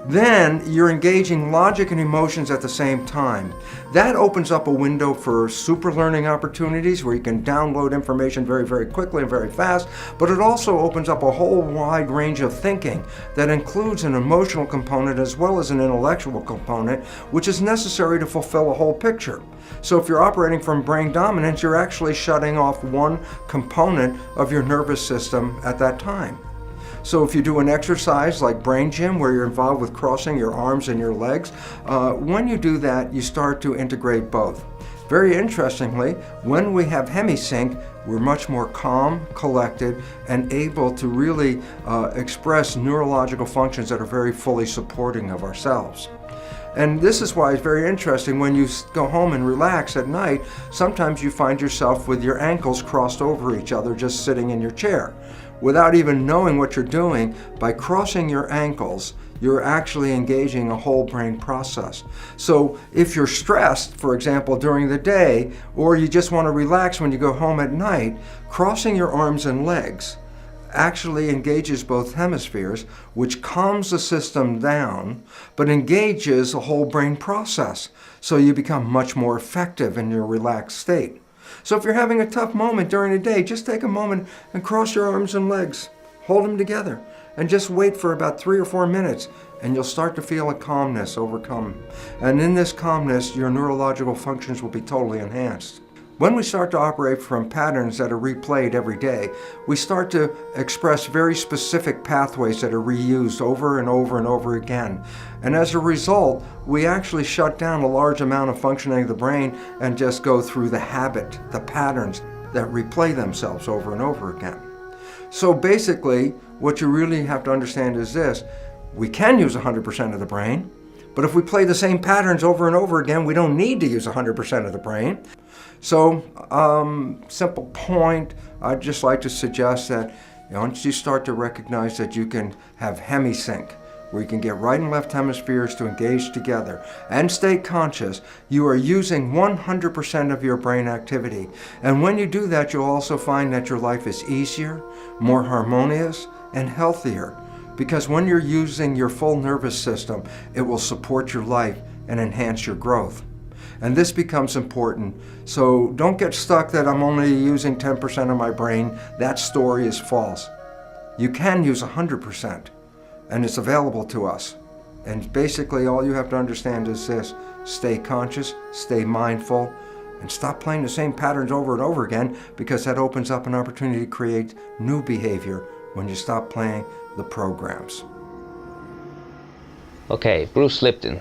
then you're engaging logic and emotions at the same time. That opens up a window for super learning opportunities where you can download information very, very quickly and very fast, but it also opens up a whole wide range of thinking that includes an emotional component as well as an intellectual component, which is necessary to fulfill a whole picture. So if you're operating from brain dominance, you're actually shutting off one component of your nervous system at that time. So if you do an exercise like brain gym, where you're involved with crossing your arms and your legs, when you do that, you start to integrate both. Very interestingly, when we have hemisync, we're much more calm, collected, and able to really express neurological functions that are very fully supporting of ourselves. And this is why it's very interesting when you go home and relax at night, sometimes you find yourself with your ankles crossed over each other just sitting in your chair. Without even knowing what you're doing, by crossing your ankles, you're actually engaging a whole brain process. So if you're stressed, for example, during the day, or you just want to relax when you go home at night, crossing your arms and legs actually engages both hemispheres, which calms the system down, but engages a whole brain process. So you become much more effective in your relaxed state. So if you're having a tough moment during the day, just take a moment and cross your arms and legs. Hold them together and just wait for about 3 or 4 minutes, and you'll start to feel a calmness overcome. And in this calmness, your neurological functions will be totally enhanced. When we start to operate from patterns that are replayed every day, we start to express very specific pathways that are reused over and over and over again. And as a result, we actually shut down a large amount of functioning of the brain and just go through the habit, the patterns that replay themselves over and over again. So basically, what you really have to understand is this: we can use 100% of the brain, but if we play the same patterns over and over again, we don't need to use 100% of the brain. So, simple point, I'd just like to suggest that once you start to recognize that you can have hemisync, where you can get right and left hemispheres to engage together and stay conscious, you are using 100% of your brain activity. And when you do that, you'll also find that your life is easier, more harmonious, and healthier. Because when you're using your full nervous system, it will support your life and enhance your growth. And this becomes important. So don't get stuck that I'm only using 10% of my brain. That story is false. You can use 100%, and it's available to us. And basically all you have to understand is this: stay conscious, stay mindful, and stop playing the same patterns over and over again, because that opens up an opportunity to create new behavior when you stop playing the programs. Okay, Bruce Lipton.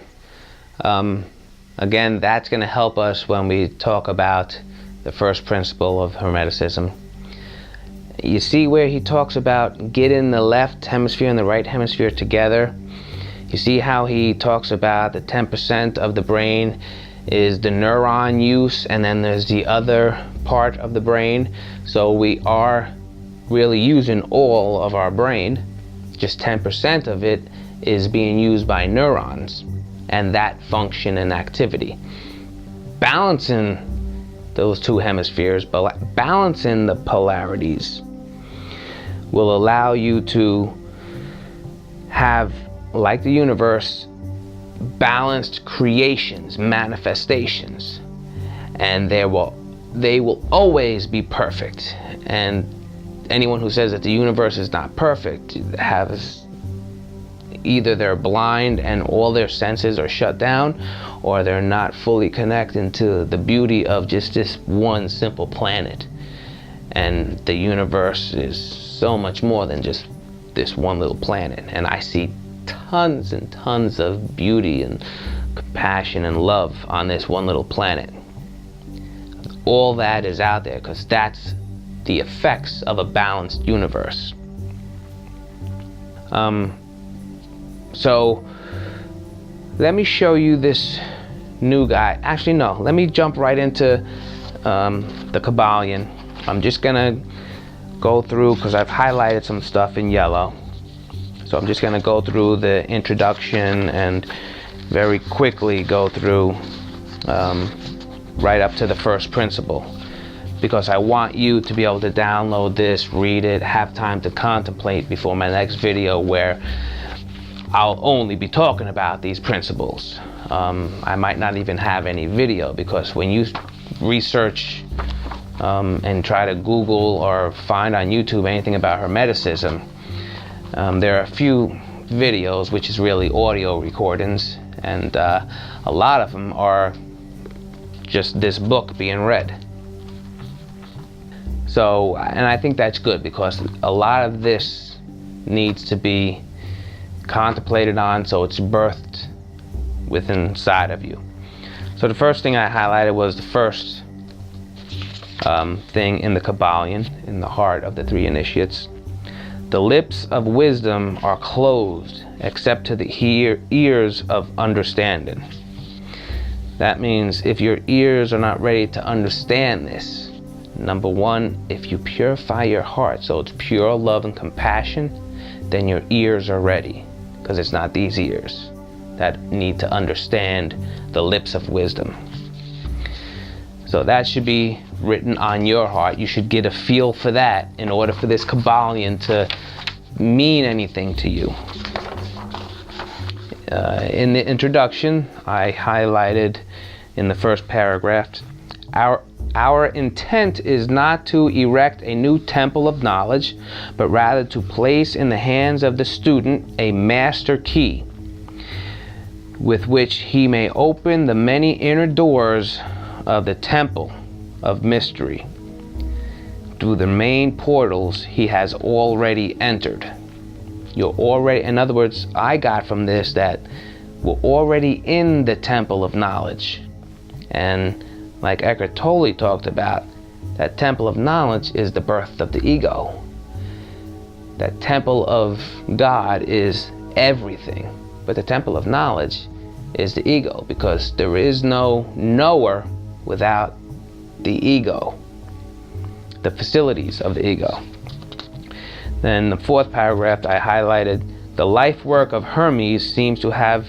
Again, that's going to help us when we talk about the first principle of Hermeticism. You see where he talks about getting the left hemisphere and the right hemisphere together? You see how he talks about the 10% of the brain is the neuron use, and then there's the other part of the brain. So we are really using all of our brain. Just 10% of it is being used by neurons and that function and activity. Balancing those two hemispheres, balancing the polarities, will allow you to have, like the universe, balanced creations, manifestations, and they will always be perfect. And anyone who says that the universe is not perfect has either they're blind and all their senses are shut down, or they're not fully connected to the beauty of just this one simple planet. And the universe is so much more than just this one little planet. And I see tons and tons of beauty and compassion and love on this one little planet. All that is out there because that's the effects of a balanced universe. So let me show you this new guy. Actually, no, let me jump right into the Kybalion. I'm just gonna go through, because I've highlighted some stuff in yellow. So I'm just gonna go through the introduction and very quickly go through right up to the first principle, because I want you to be able to download this, read it, have time to contemplate before my next video, where I'll only be talking about these principles. I might not even have any video, because when you research and try to Google or find on YouTube anything about Hermeticism, there are a few videos, which is really audio recordings, and a lot of them are just this book being read. So, and I think that's good, because a lot of this needs to be contemplated on, so it's birthed within inside of you. So the first thing I highlighted was the first thing in the Kybalion, in the heart of the three initiates. The lips of wisdom are closed except to the ears of understanding. That means if your ears are not ready to understand this, number one, if you purify your heart so it's pure love and compassion, then your ears are ready, because it's not these ears that need to understand the lips of wisdom. So that should be written on your heart. You should get a feel for that in order for this Kybalion to mean anything to you. In the introduction, I highlighted in the first paragraph, our intent is not to erect a new temple of knowledge, but rather to place in the hands of the student a master key with which he may open the many inner doors of the temple of mystery through the main portals he has already entered. You're already, in other words, I got from this that we're already in the temple of knowledge. And like Eckhart Tolle talked about, that temple of knowledge is the birth of the ego. That temple of God is everything, but the temple of knowledge is the ego, because there is no knower without the ego, the facilities of the ego. Then the fourth paragraph, I highlighted, the life work of Hermes seems to have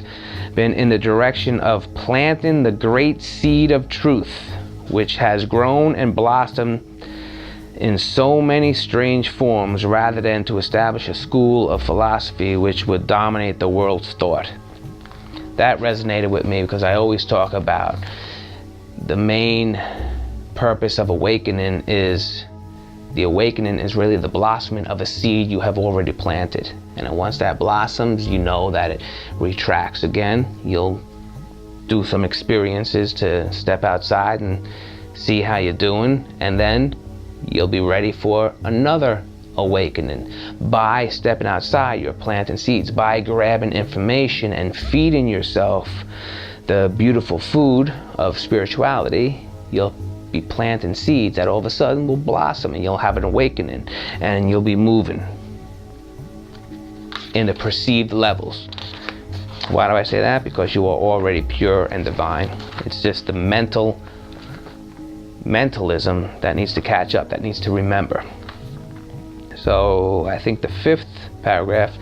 been in the direction of planting the great seed of truth, which has grown and blossomed in so many strange forms, rather than to establish a school of philosophy which would dominate the world's thought. That resonated with me because I always talk about the main purpose of awakening is really the blossoming of a seed you have already planted. And then once that blossoms, you know that it retracts again. You'll do some experiences to step outside and see how you're doing, and then you'll be ready for another awakening. By stepping outside, you're planting seeds. By grabbing information and feeding yourself the beautiful food of spirituality, you'll be planting seeds that all of a sudden will blossom, and you'll have an awakening, and you'll be moving in the perceived levels. Why do I say that? Because you are already pure and divine. It's just the mentalism that needs to catch up, that needs to remember. So I think the fifth paragraph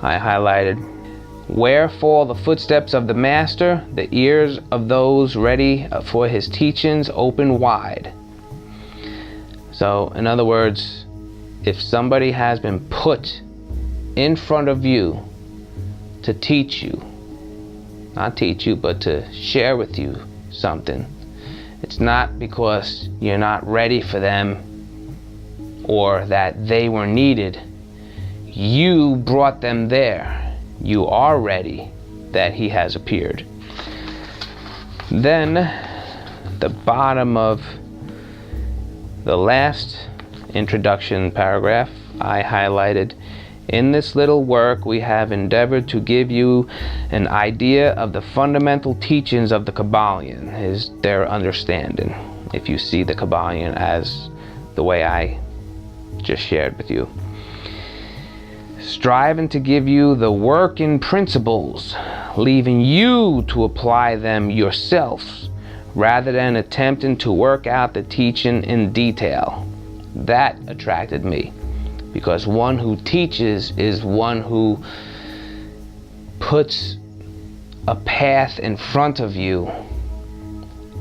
I highlighted, where fall the footsteps of the master, the ears of those ready for his teachings open wide. So in other words, if somebody has been put in front of you to teach you, not teach you, but to share with you something, it's not because you're not ready for them or that they were needed. You brought them there. You are ready that he has appeared. Then, the bottom of the last introduction paragraph, I highlighted, in this little work we have endeavored to give you an idea of the fundamental teachings of the Kybalion, is their understanding, if you see the Kybalion as the way I just shared with you. Striving to give you the working principles, leaving you to apply them yourselves, rather than attempting to work out the teaching in detail. That attracted me, because one who teaches is one who puts a path in front of you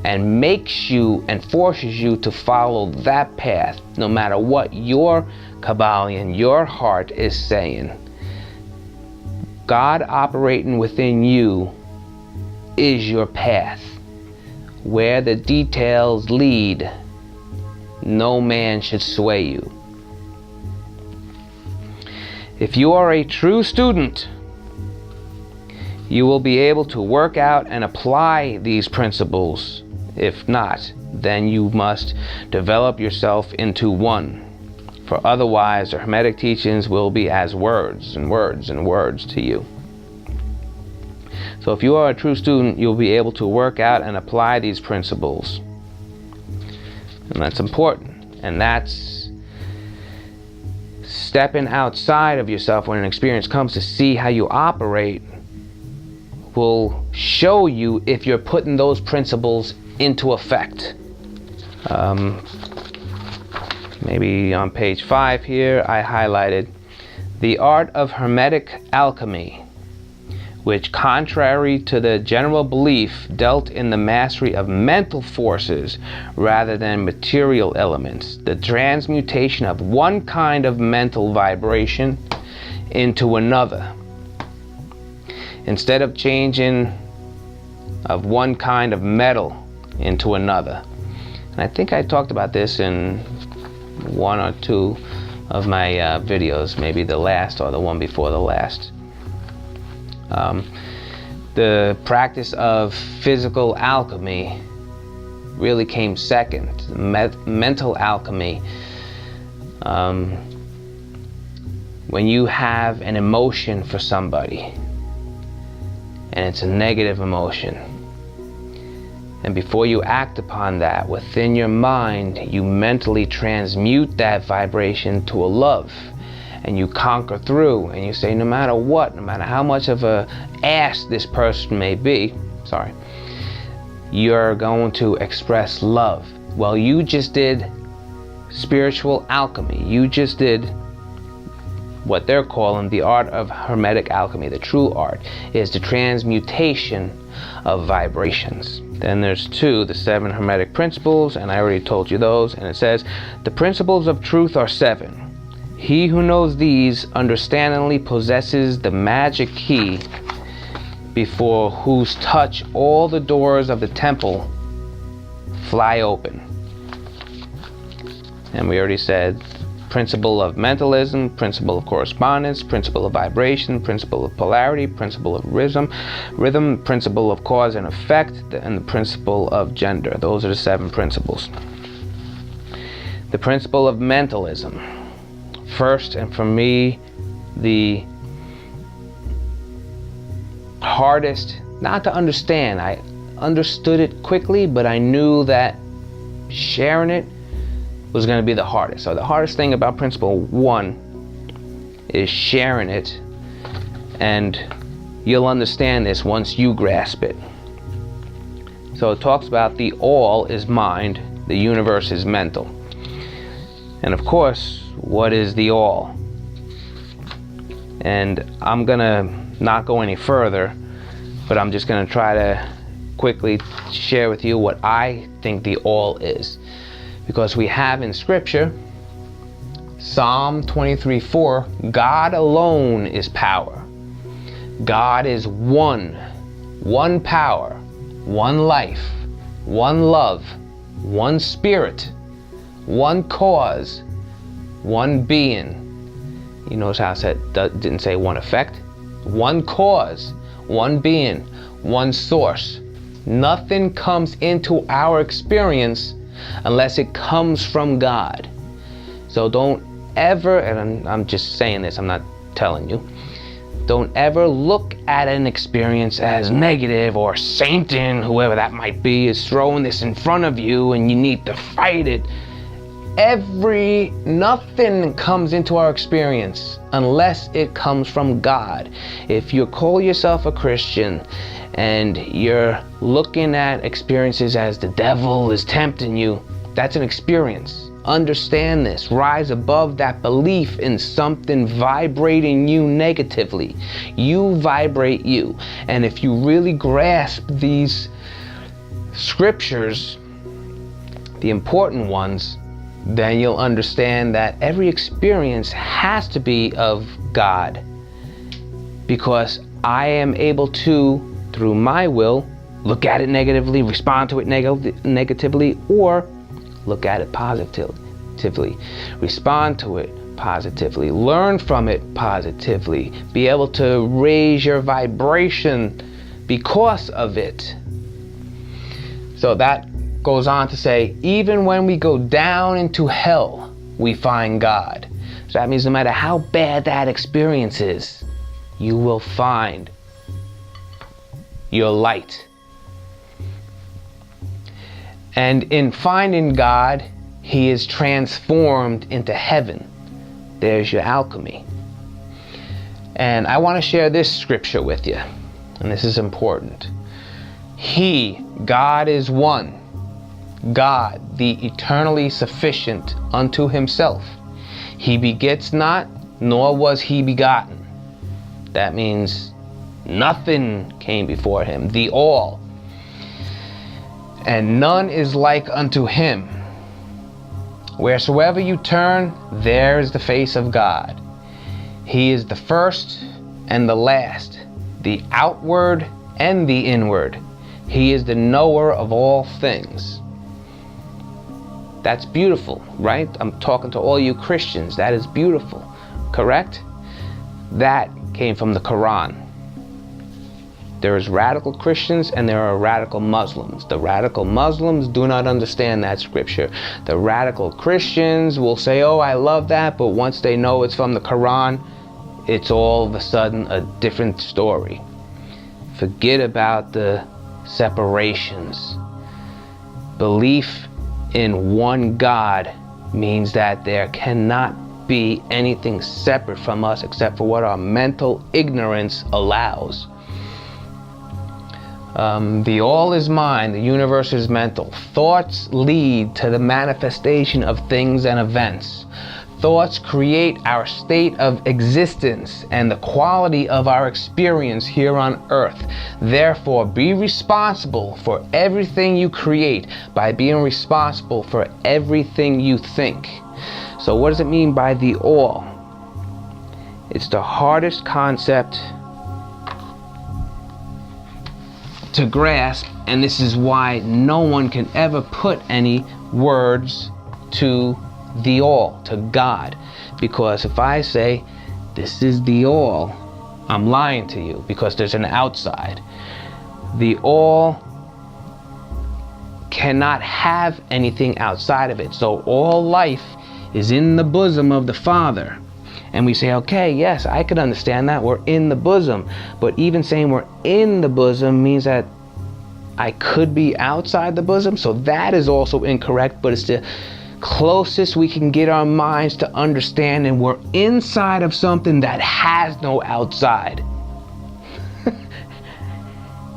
and makes you and forces you to follow that path, no matter what your Kybalion, your heart is saying. God operating within you is your path. Where the details lead, no man should sway you. If you are a true student, you will be able to work out and apply these principles. If not, then you must develop yourself into one. For otherwise, the Hermetic teachings will be as words and words and words to you. So if you are a true student, you'll be able to work out and apply these principles. And that's important. And that's stepping outside of yourself when an experience comes to see how you operate will show you if you're putting those principles into effect. Maybe on page 5 here, I highlighted the art of Hermetic alchemy, which, contrary to the general belief, dealt in the mastery of mental forces rather than material elements, the transmutation of one kind of mental vibration into another, instead of changing of one kind of metal into another. And I think I talked about this in one or two of my videos, maybe the last or the one before the last. The practice of physical alchemy really came second. Mental alchemy, when you have an emotion for somebody and it's a negative emotion, and before you act upon that within your mind, you mentally transmute that vibration to a love, and you conquer through, and you say, no matter what, no matter how much of a ass this person may be, you're going to express love. Well, you just did spiritual alchemy. You just did what they're calling the art of Hermetic alchemy. The true art is the transmutation of vibrations. Then there's 2, the 7 Hermetic principles, and I already told you those. And it says, the principles of truth are 7. He who knows these understandingly possesses the magic key, before whose touch all the doors of the temple fly open. And we already said principle of mentalism, principle of correspondence, principle of vibration, principle of polarity, principle of rhythm, principle of cause and effect, and the principle of gender. Those are the 7 principles. The principle of mentalism. First, and for me, the hardest, not to understand. I understood it quickly, but I knew that sharing it was going to be the hardest. So the hardest thing about principle 1 is sharing it, and you'll understand this once you grasp it. So it talks about the all is mind, the universe is mental. And of course, what is the all? And I'm gonna not go any further, but I'm just gonna try to quickly share with you what I think the all is. Because we have in scripture, Psalm 23:4, God alone is power. God is one power, one life, one love, one spirit, one cause, one being. You notice how I said, didn't say one effect? One cause, one being, one source. Nothing comes into our experience unless it comes from God. So don't ever, and I'm just saying this, I'm not telling you, don't ever look at an experience as negative, or Satan, whoever that might be, is throwing this in front of you and you need to fight it. Nothing comes into our experience unless it comes from God. If you call yourself a Christian and you're looking at experiences as the devil is tempting you, that's an experience. Understand this. Rise above that belief in something vibrating you negatively. You vibrate you. And if you really grasp these scriptures, the important ones, then you'll understand that every experience has to be of God. Because I am able to, through my will, look at it negatively, respond to it negatively, or look at it positively, respond to it positively, learn from it positively, be able to raise your vibration because of it. So that goes on to say, even when we go down into hell, we find God. So that means no matter how bad that experience is, you will find your light. And in finding God, he is transformed into heaven. There's your alchemy. And I want to share this scripture with you, and this is important. God is one. God, the eternally sufficient unto himself. He begets not, nor was he begotten. That means nothing came before him, the all. And none is like unto him. Wheresoever you turn, there is the face of God. He is the first and the last, the outward and the inward. He is the knower of all things. That's beautiful, right? I'm talking to all you Christians. That is beautiful, correct? That came from the Quran. There's radical Christians and there are radical Muslims. The radical Muslims do not understand that scripture. The radical Christians will say, oh, I love that, but once they know it's from the Quran, it's all of a sudden a different story. Forget about the separations. Belief in one God means that there cannot be anything separate from us except for what our mental ignorance allows. The all is mind, the universe is mental. Thoughts lead to the manifestation of things and events. thoughts create our state of existence and the quality of our experience here on earth. Therefore, be responsible for everything you create by being responsible for everything you think. So what does it mean by the all? It's the hardest concept to grasp, and this is why no one can ever put any words to the all, to God. Because if I say, this is the all, I'm lying to you, because there's an outside. The all cannot have anything outside of it. So all life is in the bosom of the Father. And we say, okay, yes, I could understand that. We're in the bosom. But even saying we're in the bosom means that I could be outside the bosom. So that is also incorrect, but it's the closest we can get our minds to understanding we're inside of something that has no outside.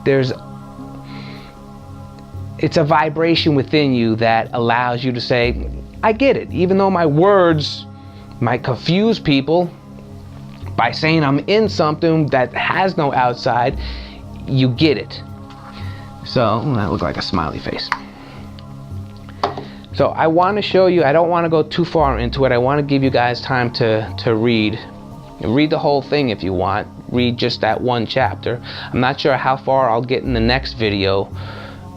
It's a vibration within you that allows you to say, I get it, even though my words might confuse people. By saying I'm in something that has no outside, you get it. So that looked like a smiley face. So I want to show you, I don't want to go too far into it. I want to give you guys time to read the whole thing if you want. Read just that one chapter. I'm not sure how far I'll get in the next video,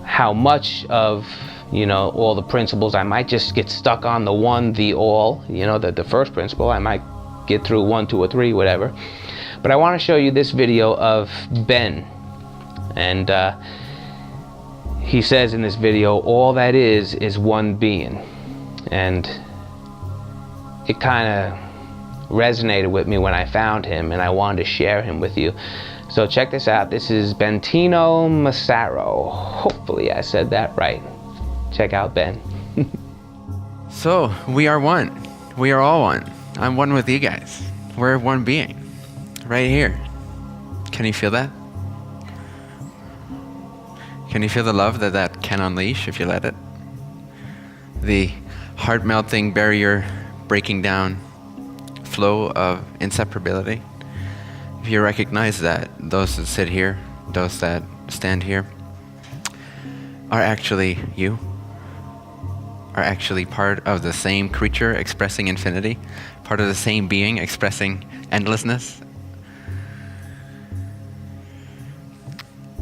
how much of all the principles. I might just get stuck on the one, the all, the first principle. I might get through 1, 2, or 3, whatever. But I want to show you this video of Ben. And he says in this video, all that is one being. And it kind of resonated with me when I found him, and I wanted to share him with you. So check this out. This is Bentinho Massaro. Hopefully I said that right. Check out Ben. So, we are one. We are all one. I'm one with you guys. We're one being. Right here. Can you feel that? Can you feel the love that can unleash if you let it? The heart-melting, barrier-breaking down flow of inseparability. If you recognize that those that sit here, those that stand here, are actually you, are actually part of the same creature expressing infinity, part of the same being expressing endlessness.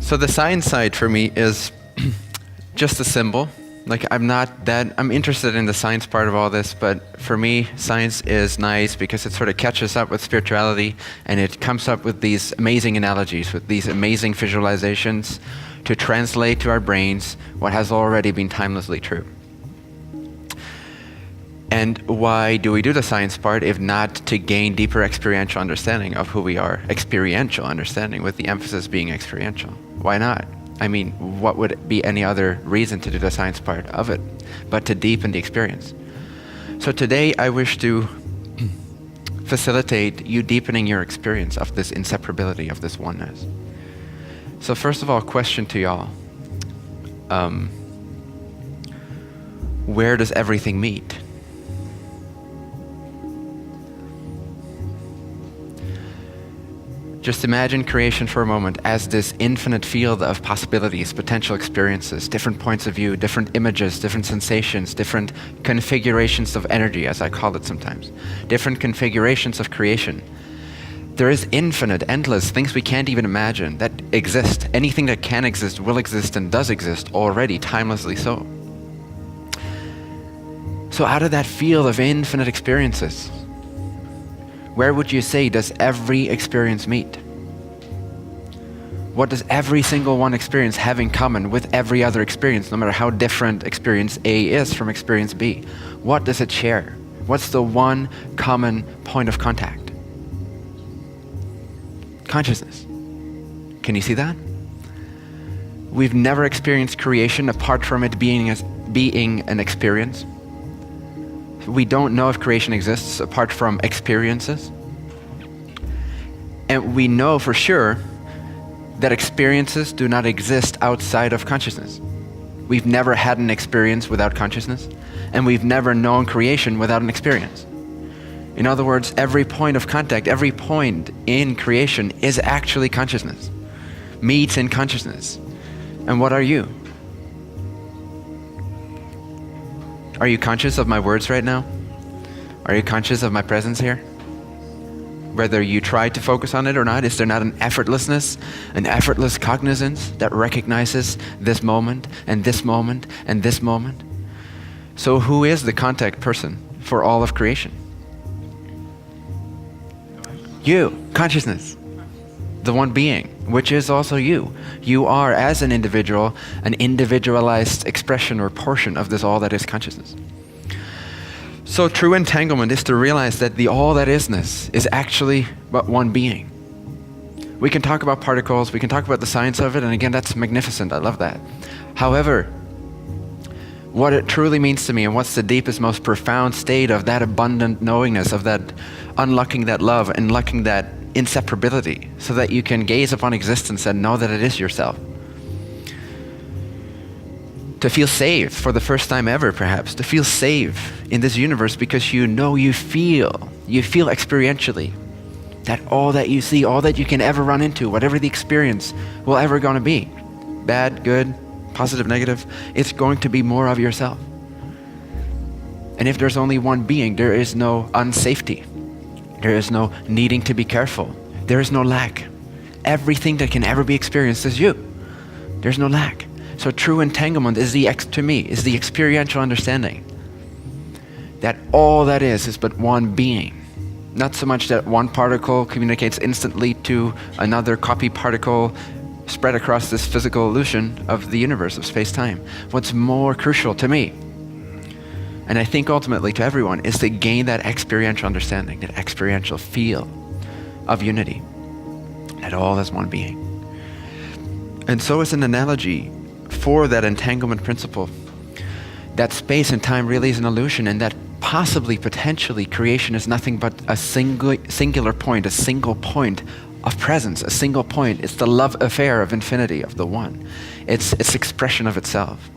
So the science side for me is just a symbol. Like I'm interested in the science part of all this, but for me, science is nice because it sort of catches up with spirituality, and it comes up with these amazing analogies, with these amazing visualizations to translate to our brains what has already been timelessly true. And why do we do the science part if not to gain deeper experiential understanding of who we are? Experiential understanding, with the emphasis being experiential. Why not? I mean, what would be any other reason to do the science part of it but to deepen the experience? So today I wish to facilitate you deepening your experience of this inseparability, of this oneness. So first of all, question to y'all. Where does everything meet? Just imagine creation for a moment as this infinite field of possibilities, potential experiences, different points of view, different images, different sensations, different configurations of energy, as I call it sometimes, different configurations of creation. There is infinite, endless things we can't even imagine that exist. Anything that can exist will exist and does exist already, timelessly so. So out of that field of infinite experiences, where would you say does every experience meet? What does every single one experience have in common with every other experience, no matter how different experience A is from experience B? What does it share? What's the one common point of contact? Consciousness. Can you see that? We've never experienced creation apart from it being an experience. We don't know if creation exists apart from experiences. And we know for sure that experiences do not exist outside of consciousness. We've never had an experience without consciousness, and we've never known creation without an experience. In other words, every point of contact, every point in creation is actually consciousness, meets in consciousness. And what are you? Are you conscious of my words right now? Are you conscious of my presence here? Whether you try to focus on it or not, is there not an effortlessness, an effortless cognizance that recognizes this moment and this moment and this moment? So who is the contact person for all of creation? You, consciousness, the one being, which is also you. You are, as an individual, an individualized expression or portion of this all that is consciousness. So true entanglement is to realize that the all that isness is actually but one being. We can talk about particles, we can talk about the science of it, and again, that's magnificent, I love that. However, what it truly means to me and what's the deepest, most profound state of that abundant knowingness, of that unlocking that love, unlocking that inseparability, so that you can gaze upon existence and know that it is yourself. To feel safe for the first time ever, perhaps, to feel safe in this universe because you know, you feel experientially that all that you see, all that you can ever run into, whatever the experience will ever gonna be, bad, good, positive, negative, it's going to be more of yourself. And if there's only one being, there is no unsafety. There is no needing to be careful. There is no lack. Everything that can ever be experienced is you. There's no lack. So true entanglement is the experiential understanding that all that is but one being. Not so much that one particle communicates instantly to another copy particle spread across this physical illusion of the universe of space-time. What's more crucial to me, and I think ultimately to everyone, is to gain that experiential understanding, that experiential feel of unity, that all is one being. And so as an analogy for that entanglement principle, that space and time really is an illusion, and that possibly, potentially, creation is nothing but a singular point, a single point of presence, a single point. It's the love affair of infinity, of the one. It's expression of itself.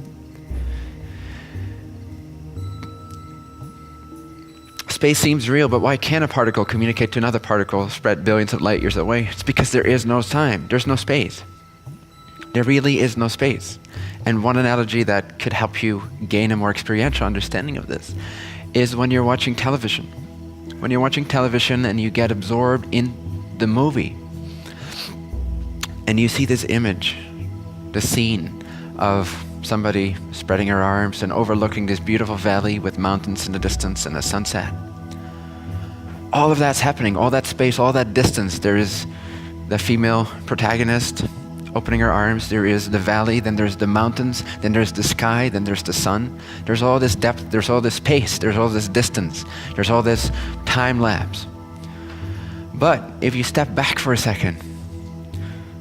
Space seems real, but why can't a particle communicate to another particle spread billions of light years away? It's because there is no time, there's no space. There really is no space. And one analogy that could help you gain a more experiential understanding of this is when you're watching television. When you're watching television and you get absorbed in the movie, and you see this image, the scene of somebody spreading her arms and overlooking this beautiful valley with mountains in the distance and a sunset. All of that's happening, all that space, all that distance. There is the female protagonist opening her arms, there is the valley, then there's the mountains, then there's the sky, then there's the sun. There's all this depth, there's all this space, there's all this distance, there's all this time lapse. But if you step back for a second,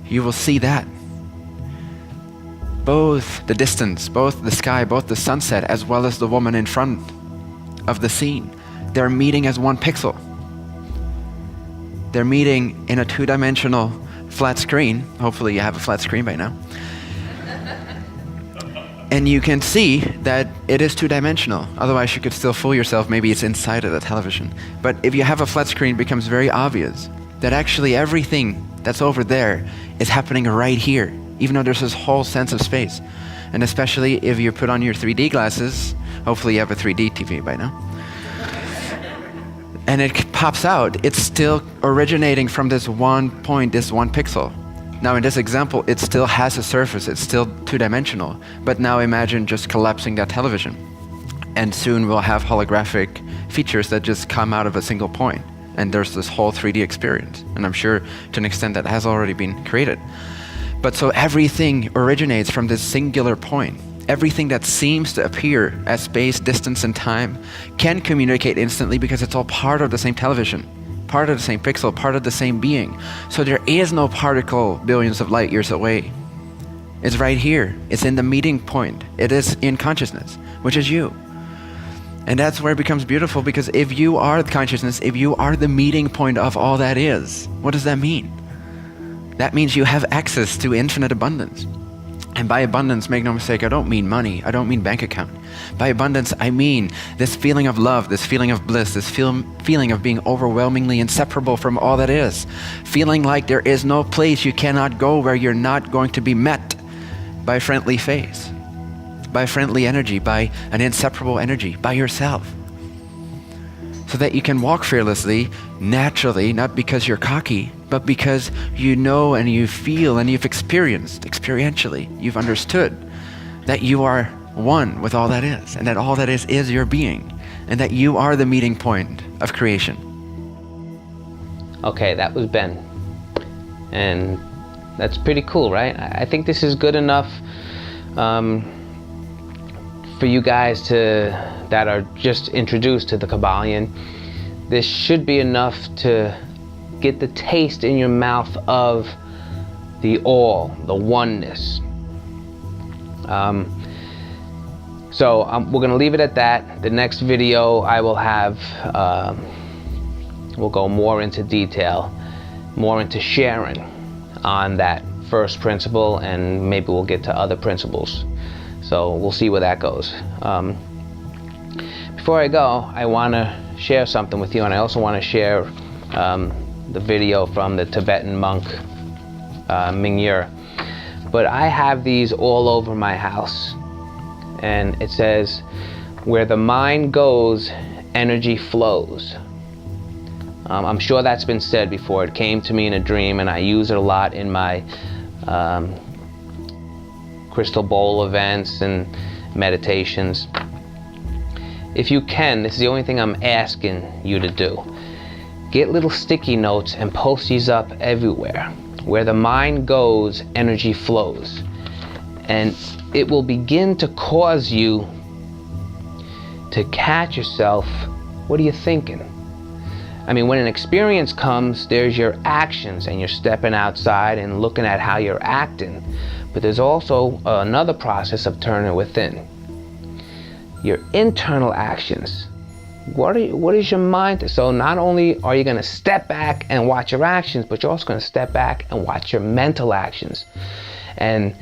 you will see that both the distance, both the sky, both the sunset, as well as the woman in front of the scene, they're meeting as one pixel. They're meeting in a two-dimensional flat screen. Hopefully you have a flat screen by now. And you can see that it is two-dimensional. Otherwise you could still fool yourself, maybe it's inside of the television. But if you have a flat screen, it becomes very obvious that actually everything that's over there is happening right here, even though there's this whole sense of space. And especially if you put on your 3D glasses, hopefully you have a 3D TV by now, and it pops out, it's still originating from this one point, this one pixel. Now in this example, it still has a surface, it's still two-dimensional, but now imagine just collapsing that television. And soon we'll have holographic features that just come out of a single point. And there's this whole 3D experience. And I'm sure to an extent that has already been created. But so everything originates from this singular point. Everything that seems to appear as space, distance, and time can communicate instantly because it's all part of the same television, part of the same pixel, part of the same being. So there is no particle billions of light years away. It's right here. It's in the meeting point. It is in consciousness, which is you. And that's where it becomes beautiful, because if you are the consciousness, if you are the meeting point of all that is, what does that mean? That means you have access to infinite abundance. And by abundance, make no mistake, I don't mean money. I don't mean bank account. By abundance, I mean this feeling of love, this feeling of bliss, this feeling of being overwhelmingly inseparable from all that is. Feeling like there is no place you cannot go where you're not going to be met by a friendly face, by a friendly energy, by an inseparable energy, by yourself. So that you can walk fearlessly, naturally, not because you're cocky, but because you know and you feel and you've experienced, experientially, you've understood that you are one with all that is, and that all that is your being, and that you are the meeting point of creation. Okay, that was Ben. And that's pretty cool, right? I think this is good enough for you guys that are just introduced to the Kybalion. This should be enough to get the taste in your mouth of the all, the oneness. So we're gonna leave it at that. The next video I will have, we'll go more into detail, more into sharing on that first principle, and maybe we'll get to other principles. So we'll see where that goes. Before I go, I want to share something with you, and I also want to share the video from the Tibetan monk Mingyur. But I have these all over my house, and it says, "Where the mind goes, energy flows." I'm sure that's been said before. It came to me in a dream, and I use it a lot in my crystal bowl events and meditations. If you can, this is the only thing I'm asking you to do. Get little sticky notes and post these up everywhere. Where the mind goes, energy flows. And it will begin to cause you to catch yourself. What are you thinking? I mean, when an experience comes, there's your actions, and you're stepping outside and looking at how you're acting. But there's also another process of turning within. Your internal actions. What is your mind? So not only are you going to step back and watch your actions, but you're also going to step back and watch your mental actions. And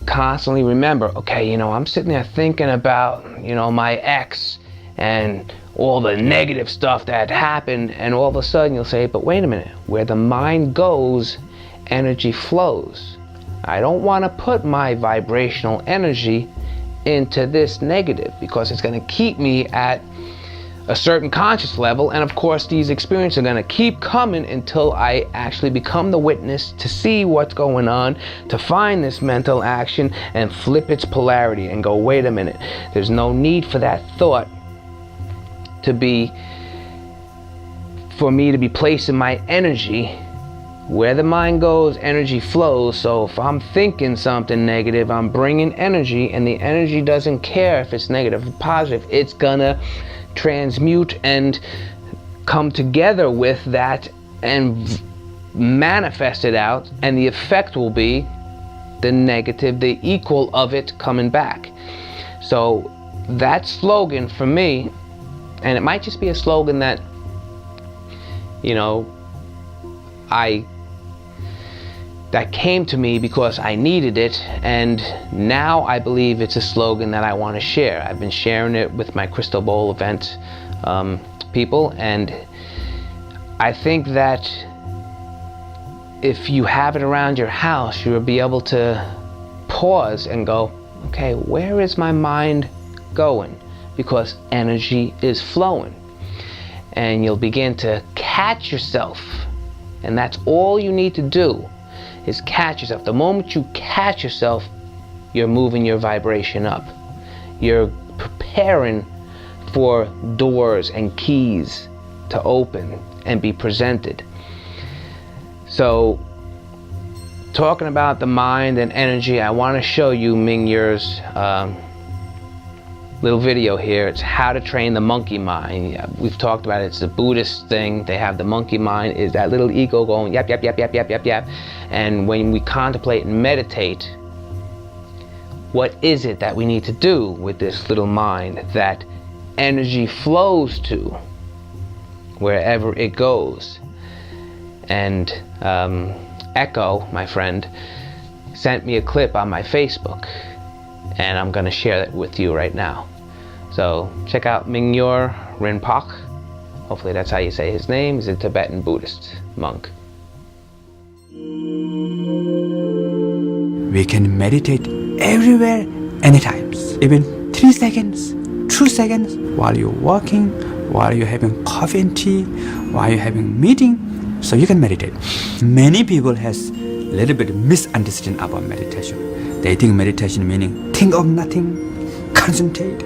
constantly remember, okay, I'm sitting there thinking about, my ex and all the negative stuff that happened, and all of a sudden you'll say, but wait a minute, where the mind goes, energy flows. I don't want to put my vibrational energy into this negative, because it's going to keep me at a certain conscious level, and of course these experiences are going to keep coming until I actually become the witness to see what's going on, to find this mental action and flip its polarity and go, wait a minute, there's no need for that thought for me to be placing my energy. Where the mind goes, energy flows. So if I'm thinking something negative, I'm bringing energy, and the energy doesn't care if it's negative or positive. It's gonna transmute and come together with that and manifest it out, and the effect will be the negative, the equal of it coming back. So that slogan for me, and it might just be a slogan that, that came to me because I needed it, and now I believe it's a slogan that I want to share. I've been sharing it with my Crystal Bowl event people, and I think that if you have it around your house, you'll be able to pause and go, okay, where is my mind going? Because energy is flowing. And you'll begin to catch yourself, and that's all you need to do, is catch yourself. The moment you catch yourself, you're moving your vibration up. You're preparing for doors and keys to open and be presented. So, talking about the mind and energy, I want to show you Mingyur's little video here. It's how to train the monkey mind. Yeah, we've talked about it. It's a Buddhist thing. They have the monkey mind, is that little ego going yap, yap, yap, yap, yap, yap, yap. And when we contemplate and meditate, what is it that we need to do with this little mind that energy flows to wherever it goes? And Echo, my friend, sent me a clip on my Facebook, and I'm going to share it with you right now. So check out Mingyur Rinpoche. Hopefully that's how you say his name. He's a Tibetan Buddhist monk. We can meditate everywhere, anytime. Even 3 seconds, 2 seconds, while you're walking, while you're having coffee and tea, while you're having meeting, so you can meditate. Many people has a little bit misunderstanding about meditation. They think meditation meaning think of nothing, concentrate.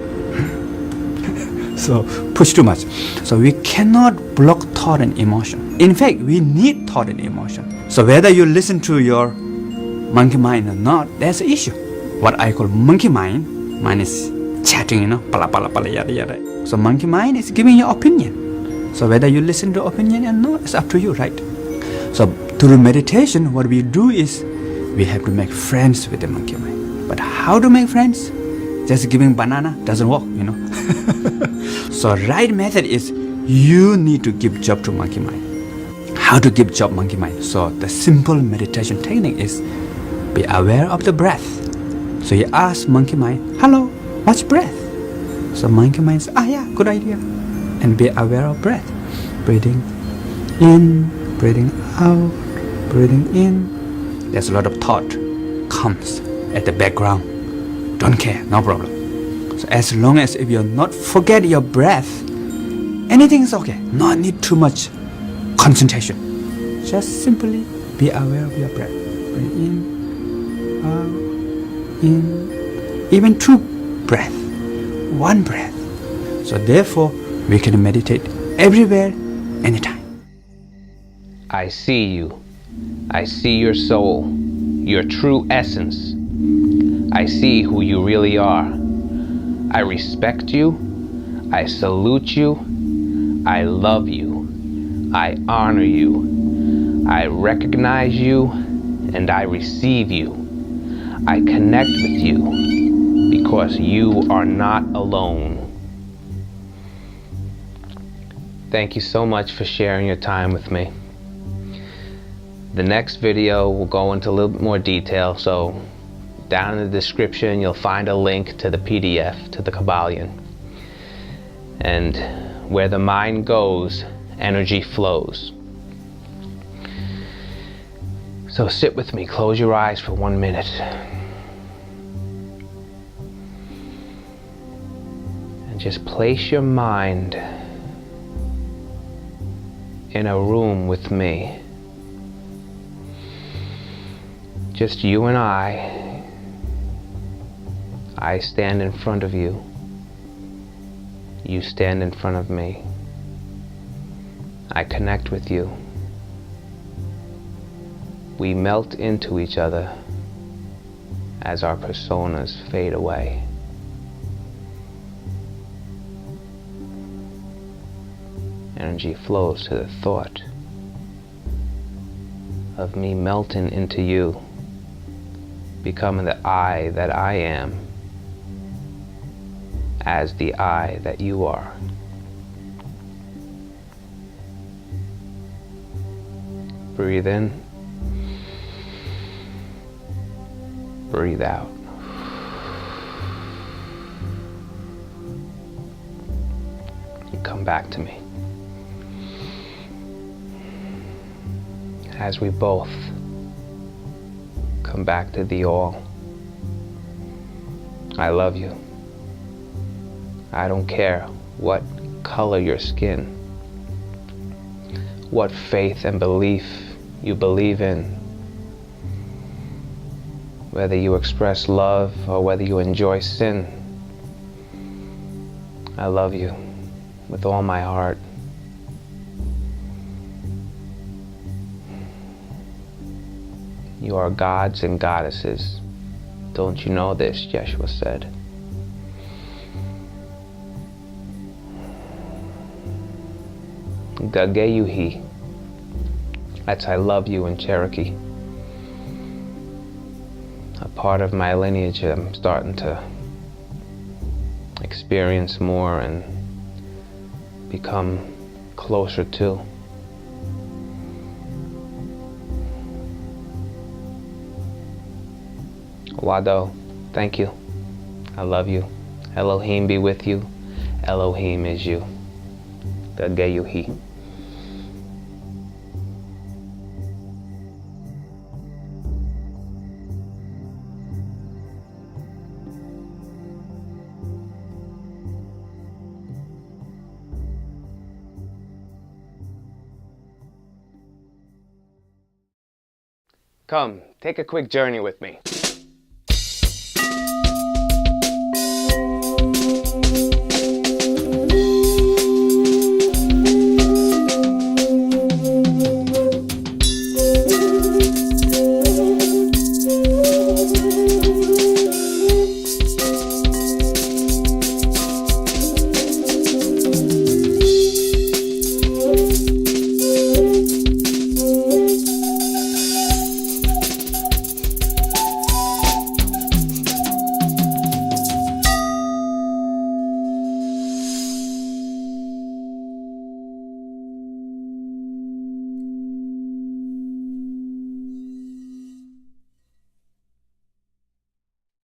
So push too much. So we cannot block thought and emotion. In fact, we need thought and emotion. So whether you listen to your monkey mind or not, there's an issue. What I call monkey mind, mine is chatting, pala pala pala yada yada. So monkey mind is giving your opinion. So whether you listen to opinion or not, it's up to you, right? So through meditation, what we do is we have to make friends with the monkey mind. But how to make friends? Just giving banana doesn't work, So right method is you need to give job to monkey mind. How to give job monkey mind? So the simple meditation technique is be aware of the breath. So you ask monkey mind, hello, what's breath? So monkey mind says, yeah, good idea. And be aware of breath. Breathing in, breathing out, breathing in. There's a lot of thought comes at the background. Don't care, no problem. So as long as if you're not forget your breath, anything is okay. No need too much concentration. Just simply be aware of your breath. Breathe in, out, in. Even 2 breath, 1 breath. So therefore, we can meditate everywhere, anytime. I see you. I see your soul, your true essence. I see who you really are. I respect you. I salute you. I love you. I honor you. I recognize you, and I receive you. I connect with you because you are not alone. Thank you so much for sharing your time with me. The next video will go into a little bit more detail, so down in the description you'll find a link to the PDF, to the Kybalion. And where the mind goes, energy flows. So sit with me, close your eyes for 1 minute. And just place your mind in a room with me. Just you and I stand in front of you. You stand in front of me. I connect with you. We melt into each other as our personas fade away. Energy flows to the thought of me melting into you, becoming the I that I am as the I that you are. Breathe in, breathe out. You come back to me. As we both come back to the all. I love you. I don't care what color your skin, what faith and belief you believe in, whether you express love or whether you enjoy sin. I love you with all my heart. You are gods and goddesses. Don't you know this? Yeshua said. Gageyuhi. That's I love you in Cherokee. A part of my lineage I'm starting to experience more and become closer to. Wado, thank you. I love you. Elohim be with you. Elohim is you. Gagayuhi. Come, take a quick journey with me.